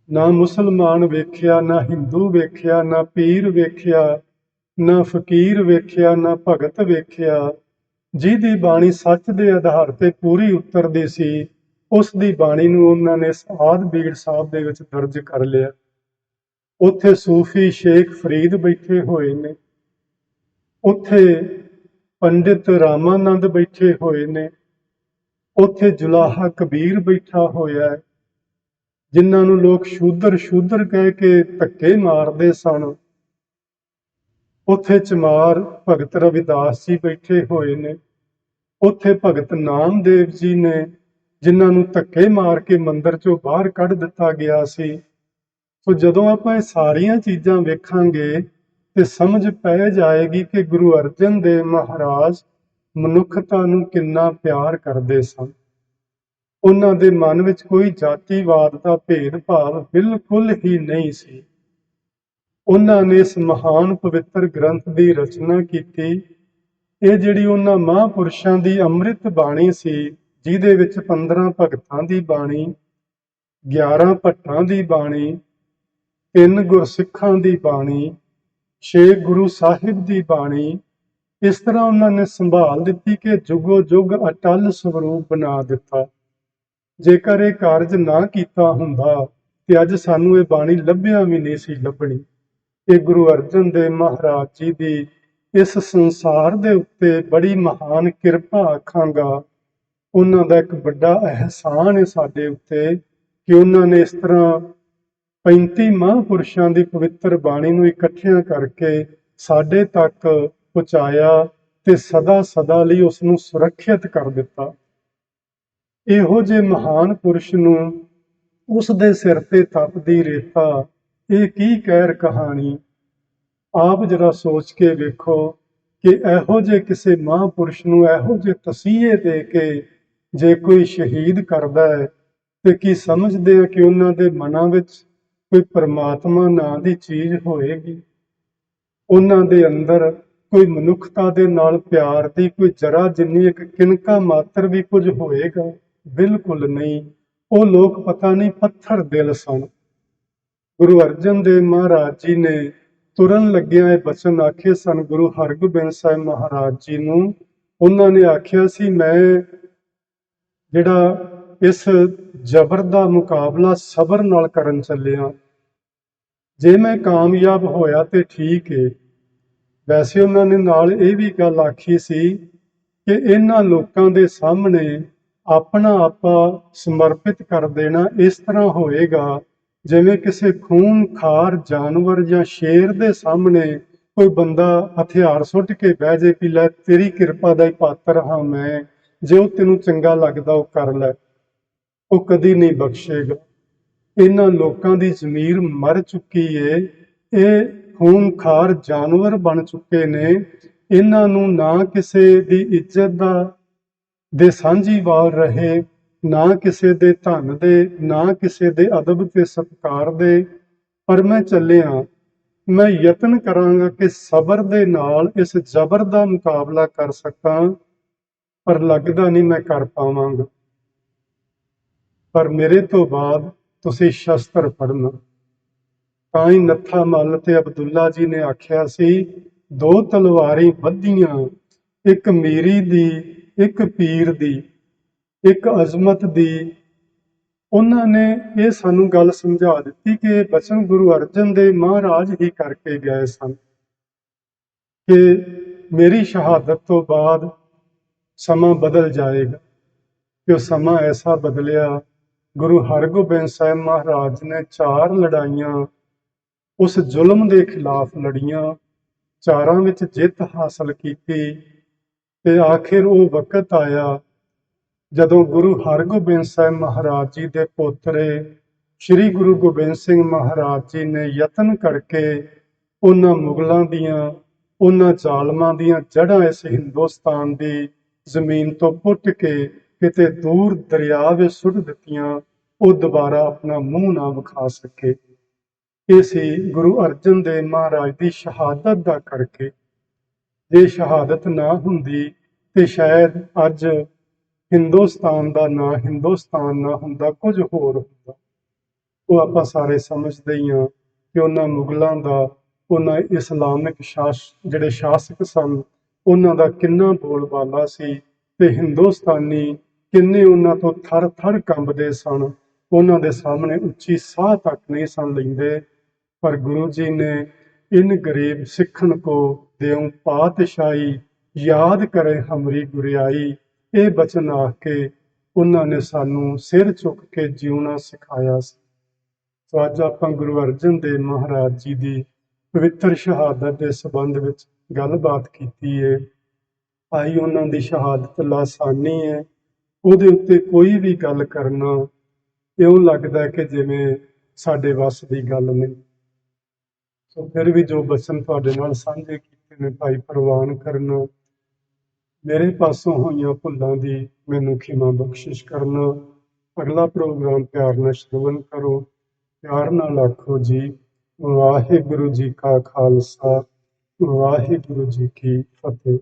ਨਾ ਮੁਸਲਮਾਨ ਵੇਖਿਆ, ਨਾ ਹਿੰਦੂ ਵੇਖਿਆ, ਨਾ ਪੀਰ ਵੇਖਿਆ, ਨਾ ਫਕੀਰ ਵੇਖਿਆ, ਨਾ ਭਗਤ ਵੇਖਿਆ, ਜਿਹਦੀ ਬਾਣੀ ਸੱਚ ਦੇ ਆਧਾਰ ਤੇ ਪੂਰੀ ਉਤਰਦੀ ਸੀ, ਉਸ ਦੀ ਬਾਣੀ ਨੂੰ ਉਹਨਾਂ ਨੇ ਆਦਿ ਬੀੜ ਸਾਹਿਬ ਦੇ ਵਿੱਚ ਦਰਜ ਕਰ ਲਿਆ। ਉੱਥੇ ਸੂਫੀ ਸ਼ੇਖ ਫਰੀਦ ਬੈਠੇ ਹੋਏ ਨੇ। ਉੱਥੇ ਪੰਡਿਤ ਰਾਮਾਨੰਦ ਬੈਠੇ ਹੋਏ ਨੇ, ਉੱਥੇ ਜੁਲਾਹਾ ਕਬੀਰ ਬੈਠਾ ਹੋਇਆ ਹੈ, ਜਿਨ੍ਹਾਂ ਨੂੰ ਲੋਕ ਸ਼ੂਦਰ ਸ਼ੂਦਰ ਕਹਿ ਕੇ ਧੱਕੇ ਮਾਰਦੇ ਸਨ। ਉੱਥੇ ਚਮਾਰ ਭਗਤ ਰਵਿਦਾਸ ਜੀ ਬੈਠੇ ਹੋਏ ਨੇ, ਉੱਥੇ ਭਗਤ ਨਾਮਦੇਵ ਜੀ ਨੇ, ਜਿਨ੍ਹਾਂ ਨੂੰ ਧੱਕੇ ਮਾਰ ਕੇ ਮੰਦਿਰ ਚੋਂ ਬਾਹਰ ਕੱਢ ਦਿੱਤਾ ਗਿਆ ਸੀ। ਸੋ ਜਦੋਂ ਆਪਾਂ ਇਹ ਸਾਰੀਆਂ ਚੀਜ਼ਾਂ ਵੇਖਾਂਗੇ ਤੇ ਸਮਝ ਪੈ ਜਾਏਗੀ ਕਿ ਗੁਰੂ ਅਰਜਨ ਦੇਵ ਮਹਾਰਾਜ ਮਨੁੱਖਤਾ ਨੂੰ ਕਿੰਨਾ ਪਿਆਰ ਕਰਦੇ ਸਨ। ਉਹਨਾਂ ਦੇ ਮਨ ਵਿੱਚ ਕੋਈ ਜਾਤੀਵਾਦ ਦਾ ਭੇਦਭਾਵ ਬਿਲਕੁਲ ਹੀ ਨਹੀਂ ਸੀ। ਉਹਨਾਂ ਨੇ ਇਸ ਮਹਾਨ ਪਵਿੱਤਰ ਗ੍ਰੰਥ ਦੀ ਰਚਨਾ ਕੀਤੀ। ਇਹ ਜਿਹੜੀ ਉਹਨਾਂ ਮਹਾਂਪੁਰਸ਼ਾਂ ਦੀ ਅੰਮ੍ਰਿਤ ਬਾਣੀ ਸੀ, ਜਿਹਦੇ ਵਿੱਚ 15 ਭਗਤਾਂ ਦੀ ਬਾਣੀ, 11 ਭੱਟਾਂ ਦੀ ਬਾਣੀ, 3 ਗੁਰਸਿੱਖਾਂ ਦੀ ਬਾਣੀ, 6 ਗੁਰੂ ਸਾਹਿਬ ਦੀ ਬਾਣੀ, ਇਸ ਤਰ੍ਹਾਂ ਉਹਨਾਂ ਨੇ ਸੰਭਾਲ ਦਿੱਤੀ ਕਿ ਜੁਗੋ ਜੁਗ ਅਟਲ ਸਰੂਪ ਬਣਾ ਦਿੱਤਾ। ਜੇਕਰ ਇਹ ਕਾਰਜ ਨਾ ਕੀਤਾ ਹੁੰਦਾ ਤੇ ਅੱਜ ਸਾਨੂੰ ਇਹ ਬਾਣੀ ਲੱਭਿਆ ਵੀ ਨਹੀਂ ਸੀ ਲੱਭਣੀ। ਇਹ ਗੁਰੂ ਅਰਜਨ ਦੇਵ ਮਹਾਰਾਜ ਜੀ ਦੀ ਇਸ ਸੰਸਾਰ ਦੇ ਉੱਤੇ ਬੜੀ ਮਹਾਨ ਕਿਰਪਾ ਆਖਾਂਗਾ। ਉਹਨਾਂ ਦਾ ਇੱਕ ਵੱਡਾ ਅਹਿਸਾਨ ਹੈ ਸਾਡੇ ਉੱਤੇ ਕਿ ਉਹਨਾਂ ਨੇ ਇਸ ਤਰ੍ਹਾਂ 35 ਮਹਾਂਪੁਰਸ਼ਾਂ ਦੀ ਪਵਿੱਤਰ ਬਾਣੀ ਨੂੰ ਇਕੱਠਿਆਂ ਕਰਕੇ ਸਾਡੇ ਤੱਕ ਪਹੁੰਚਾਇਆ ਤੇ ਸਦਾ ਸਦਾ ਲਈ ਉਸ ਨੂੰ ਸੁਰੱਖਿਅਤ ਕਰ ਦਿੱਤਾ। ਇਹੋ ਜਿਹੇ ਮਹਾਨ ਪੁਰਸ਼ ਨੂੰ ਉਸ ਦੇ ਸਿਰ ਤੇ ਤਪਦੀ ਰੇਤਾ, ਇਹ ਕੀ ਕਹਿਰ ਕਹਾਣੀ। ਆਪ ਜਰਾ ਸੋਚ ਕੇ ਵੇਖੋ ਕਿ ਇਹੋ ਜਿਹੇ ਕਿਸੇ ਮਹਾਂਪੁਰਸ਼ ਨੂੰ ਇਹੋ ਜਿਹੇ ਤਸੀਹੇ ਦੇ ਕੇ ਜੇ ਕੋਈ ਸ਼ਹੀਦ ਕਰਦਾ ਹੈ ਤੇ ਕੀ ਸਮਝਦੇ ਆ ਕਿ ਉਹਨਾਂ ਦੇ ਮਨਾਂ ਵਿੱਚ ਕੋਈ ਪਰਮਾਤਮਾ ਨਾਂ ਦੀ ਚੀਜ਼ ਹੋਏਗੀ? ਉਹਨਾਂ ਦੇ ਅੰਦਰ ਕੋਈ ਮਨੁੱਖਤਾ ਦੇ ਨਾਲ ਪਿਆਰ ਦੀ ਕੋਈ ਜਰਾ ਜਿੰਨੀ ਇੱਕ ਕਿਣਕਾ ਮਾਤਰ ਵੀ ਕੁਝ ਹੋਏਗਾ? ਬਿਲਕੁਲ ਨਹੀਂ। ਉਹ ਲੋਕ ਪਤਾ ਨਹੀਂ ਪੱਥਰ ਦਿਲ ਸਨ। ਗੁਰੂ ਅਰਜਨ ਦੇਵ ਮਹਾਰਾਜ ਜੀ ਨੇ ਤੁਰਨ ਲੱਗਿਆਂ ਇਹ ਬਚਨ ਆਖੇ ਸਨ ਗੁਰੂ ਹਰਗੋਬਿੰਦ ਸਾਹਿਬ ਮਹਾਰਾਜ ਜੀ ਨੂੰ। ਉਹਨਾਂ ਨੇ ਆਖਿਆ ਸੀ, ਮੈਂ ਜਿਹੜਾ ਇਸ ਜ਼ਬਰ ਦਾ ਮੁਕਾਬਲਾ ਸਬਰ ਨਾਲ ਕਰਨ ਚੱਲਿਆ, ਜੇ ਮੈਂ ਕਾਮਯਾਬ ਹੋਇਆ ਤੇ ਠੀਕ ਹੈ। ਵੈਸੇ ਉਹਨਾਂ ਨੇ ਨਾਲ ਇਹ ਵੀ ਗੱਲ ਆਖੀ ਸੀ ਕਿ ਇਹਨਾਂ ਲੋਕਾਂ ਦੇ ਸਾਹਮਣੇ ਆਪਣਾ ਆਪਾ ਸਮਰਪਿਤ ਕਰ ਦੇਣਾ ਇਸ ਤਰ੍ਹਾਂ ਹੋਏਗਾ ਜਿਵੇਂ ਕਿਸੇ ਖੂਨਖਾਰ ਜਾਨਵਰ ਜਾਂ ਸ਼ੇਰ ਦੇ ਸਾਹਮਣੇ ਕੋਈ ਬੰਦਾ ਹਥਿਆਰ ਸੁੱਟ ਕੇ ਬਹਿ ਜੇ ਕਿ ਲੈ ਤੇਰੀ ਕਿਰਪਾ ਦਾ ਹੀ ਪਾਤਰ ਹਾਂ ਮੈਂ, ਜੇ ਉਹ ਤੈਨੂੰ ਚੰਗਾ ਲੱਗਦਾ ਉਹ ਕਰ ਲੈ। ਉਹ ਕਦੀ ਨਹੀਂ ਬਖਸ਼ੇਗਾ। ਇਹਨਾਂ ਲੋਕਾਂ ਦੀ ਜ਼ਮੀਰ ਮਰ ਚੁੱਕੀ ਏ। ਇਹ ਖੂਨਖਾਰ ਜਾਨਵਰ ਬਣ ਚੁੱਕੇ ਨੇ। ਇਹਨਾਂ ਨੂੰ ਨਾ ਕਿਸੇ ਦੀ ਇੱਜ਼ਤ ਦੇ ਸਾਂਝੀਵਾਲ ਰਹੇ, ਨਾ ਕਿਸੇ ਦੇ ਧਨ ਦੇ, ਨਾ ਕਿਸੇ ਦੇ ਅਦਬ ਤੇ ਸਤਿਕਾਰ ਦੇ। ਪਰ ਮੈਂ ਚੱਲਿਆ, ਮੈਂ ਯਤਨ ਕਰਾਂਗਾ ਕਿ ਸਬਰ ਦੇ ਨਾਲ ਇਸ ਜ਼ਬਰ ਦਾ ਮੁਕਾਬਲਾ ਕਰ ਸਕਾਂ, ਪਰ ਲੱਗਦਾ ਨਹੀਂ ਮੈਂ ਕਰ ਪਾਵਾਂਗਾ। ਪਰ ਮੇਰੇ ਤੋਂ ਬਾਅਦ ਤੁਸੀਂ ਸ਼ਸਤਰ ਫੜਨਾ। ਤਾਂ ਹੀ ਨੱਥਾ ਮੱਲ ਤੇ ਅਬਦੁੱਲਾ ਜੀ ਨੇ ਆਖਿਆ ਸੀ, 2 ਤਲਵਾਰੀ ਬੱਧੀਆਂ, ਇੱਕ ਮੀਰੀ ਦੀ, ਇੱਕ ਪੀਰ ਦੀ, ਇੱਕ ਅਜ਼ਮਤ ਦੀ। ਉਹਨਾਂ ਨੇ ਇਹ ਸਾਨੂੰ ਗੱਲ ਸਮਝਾ ਦਿੱਤੀ ਕਿ ਇਹ ਬਚਨ ਗੁਰੂ ਅਰਜਨ ਦੇਵ ਮਹਾਰਾਜ ਹੀ ਕਰਕੇ ਗਏ ਸਨ ਕਿ ਮੇਰੀ ਸ਼ਹਾਦਤ ਤੋਂ ਬਾਅਦ ਸਮਾਂ ਬਦਲ ਜਾਏਗਾ। ਕਿ ਉਹ ਸਮਾਂ ਐਸਾ ਬਦਲਿਆ, ਗੁਰੂ ਹਰਗੋਬਿੰਦ ਸਾਹਿਬ ਮਹਾਰਾਜ ਨੇ 4 ਲੜਾਈਆਂ ਉਸ ਜ਼ੁਲਮ ਦੇ ਖਿਲਾਫ ਲੜੀਆਂ, 4 ਵਿੱਚ ਜਿੱਤ ਹਾਸਲ ਕੀਤੀ। ਤੇ ਆਖਿਰ ਉਹ ਵਕਤ ਆਇਆ ਜਦੋਂ ਗੁਰੂ ਹਰਗੋਬਿੰਦ ਸਾਹਿਬ ਮਹਾਰਾਜ ਜੀ ਦੇ ਪੋਤਰੇ ਸ੍ਰੀ ਗੁਰੂ ਗੋਬਿੰਦ ਸਿੰਘ ਮਹਾਰਾਜ ਜੀ ਨੇ ਯਤਨ ਕਰਕੇ ਉਹਨਾਂ ਮੁਗਲਾਂ ਦੀਆਂ, ਉਹਨਾਂ ਜ਼ਾਲਮਾਂ ਦੀਆਂ ਜੜ੍ਹਾਂ ਇਸ ਹਿੰਦੁਸਤਾਨ ਦੀ ਜ਼ਮੀਨ ਤੋਂ ਪੁੱਟ ਕੇ ਕਿਤੇ ਦੂਰ ਦਰਿਆ ਵਿੱਚ ਸੁੱਟ ਦਿੱਤੀਆਂ। ਉਹ ਦੁਬਾਰਾ ਆਪਣਾ ਮੂੰਹ ਨਾ ਵਿਖਾ ਸਕੇ। ਇਹ ਸੀ ਗੁਰੂ ਅਰਜਨ ਦੇਵ ਮਹਾਰਾਜ ਦੀ ਸ਼ਹਾਦਤ ਦਾ ਕਰਕੇ। ਜੇ ਸ਼ਹਾਦਤ ਨਾ ਹੁੰਦੀ ਤੇ ਸ਼ਾਇਦ ਅੱਜ ਹਿੰਦੁਸਤਾਨ ਦਾ ਨਾਂ ਹਿੰਦੁਸਤਾਨ ਨਾ ਹੁੰਦਾ, ਕੁਝ ਹੋਰ ਹੁੰਦਾ। ਉਹ ਆਪਾਂ ਸਾਰੇ ਸਮਝਦੇ ਹੀ ਹਾਂ ਕਿ ਉਹਨਾਂ ਮੁਗਲਾਂ ਦਾ, ਉਹਨਾਂ ਇਸਲਾਮਿਕ ਜਿਹੜੇ ਸ਼ਾਸਕ ਸਨ, ਉਹਨਾਂ ਦਾ ਕਿੰਨਾ ਬੋਲਬਾਲਾ ਸੀ ਤੇ ਹਿੰਦੁਸਤਾਨੀ ਕਿੰਨੇ ਉਹਨਾਂ ਤੋਂ ਥਰ ਥਰ ਕੰਬਦੇ ਸਨ। ਉਹਨਾਂ ਦੇ ਸਾਹਮਣੇ ਉੱਚੀ ਸਾਹ ਤੱਕ ਨਹੀਂ ਸਨ ਲੈਂਦੇ। ਪਰ ਗੁਰੂ ਜੀ ਨੇ ਇਨ ਗਰੀਬ ਸਿੱਖਣ ਕੋ ਦਿਓ ਪਾਤਸ਼ਾਹੀ, ਯਾਦ ਕਰੇ ਹਮਰੀ ਗੁਰਿਆਈ। ਇਹ ਬਚਨ ਆਖ ਕੇ ਉਹਨਾਂ ਨੇ ਸਾਨੂੰ ਸਿਰ ਚੁੱਕ ਕੇ ਜਿਉਣਾ ਸਿਖਾਇਆ ਸੀ। ਸੋ ਅੱਜ ਆਪਾਂ ਗੁਰੂ ਅਰਜਨ ਦੇਵ ਮਹਾਰਾਜ ਜੀ ਦੀ ਪਵਿੱਤਰ ਸ਼ਹਾਦਤ ਦੇ ਸੰਬੰਧ ਵਿੱਚ ਗੱਲਬਾਤ ਕੀਤੀ ਹੈ। ਆਈ ਉਹਨਾਂ ਦੀ ਸ਼ਹਾਦਤ ਲਾਸਾਨੀ ਹੈ, ਉਹਦੇ ਉੱਤੇ ਕੋਈ ਵੀ ਗੱਲ ਕਰਨਾ ਇਉਂ ਲੱਗਦਾ ਕਿ ਜਿਵੇਂ ਸਾਡੇ ਵੱਸ ਦੀ ਗੱਲ ਨਹੀਂ। ਸੋ ਫਿਰ ਵੀ ਜੋ ਬਚਨ ਤੁਹਾਡੇ ਨਾਲ ਸਾਂਝੇ ਕੀਤੇ ਨੇ ਭਾਈ ਪ੍ਰਵਾਨ ਕਰਨਾ, ਮੇਰੇ ਪਾਸੋਂ ਹੋਈਆਂ ਭੁੱਲਾਂ ਦੀ ਮੈਨੂੰ ਖਿਮਾ ਬਖਸ਼ਿਸ਼ ਕਰਨਾ। ਅਗਲਾ ਪ੍ਰੋਗਰਾਮ ਪਿਆਰ ਨਾਲ ਸ਼ਰਵਣ ਕਰੋ, ਪਿਆਰ ਨਾਲ ਆਖੋ ਜੀ ਵਾਹਿਗੁਰੂ ਜੀ ਕਾ ਖਾਲਸਾ, ਵਾਹਿਗੁਰੂ ਜੀ ਕੀ ਫਤਿਹ।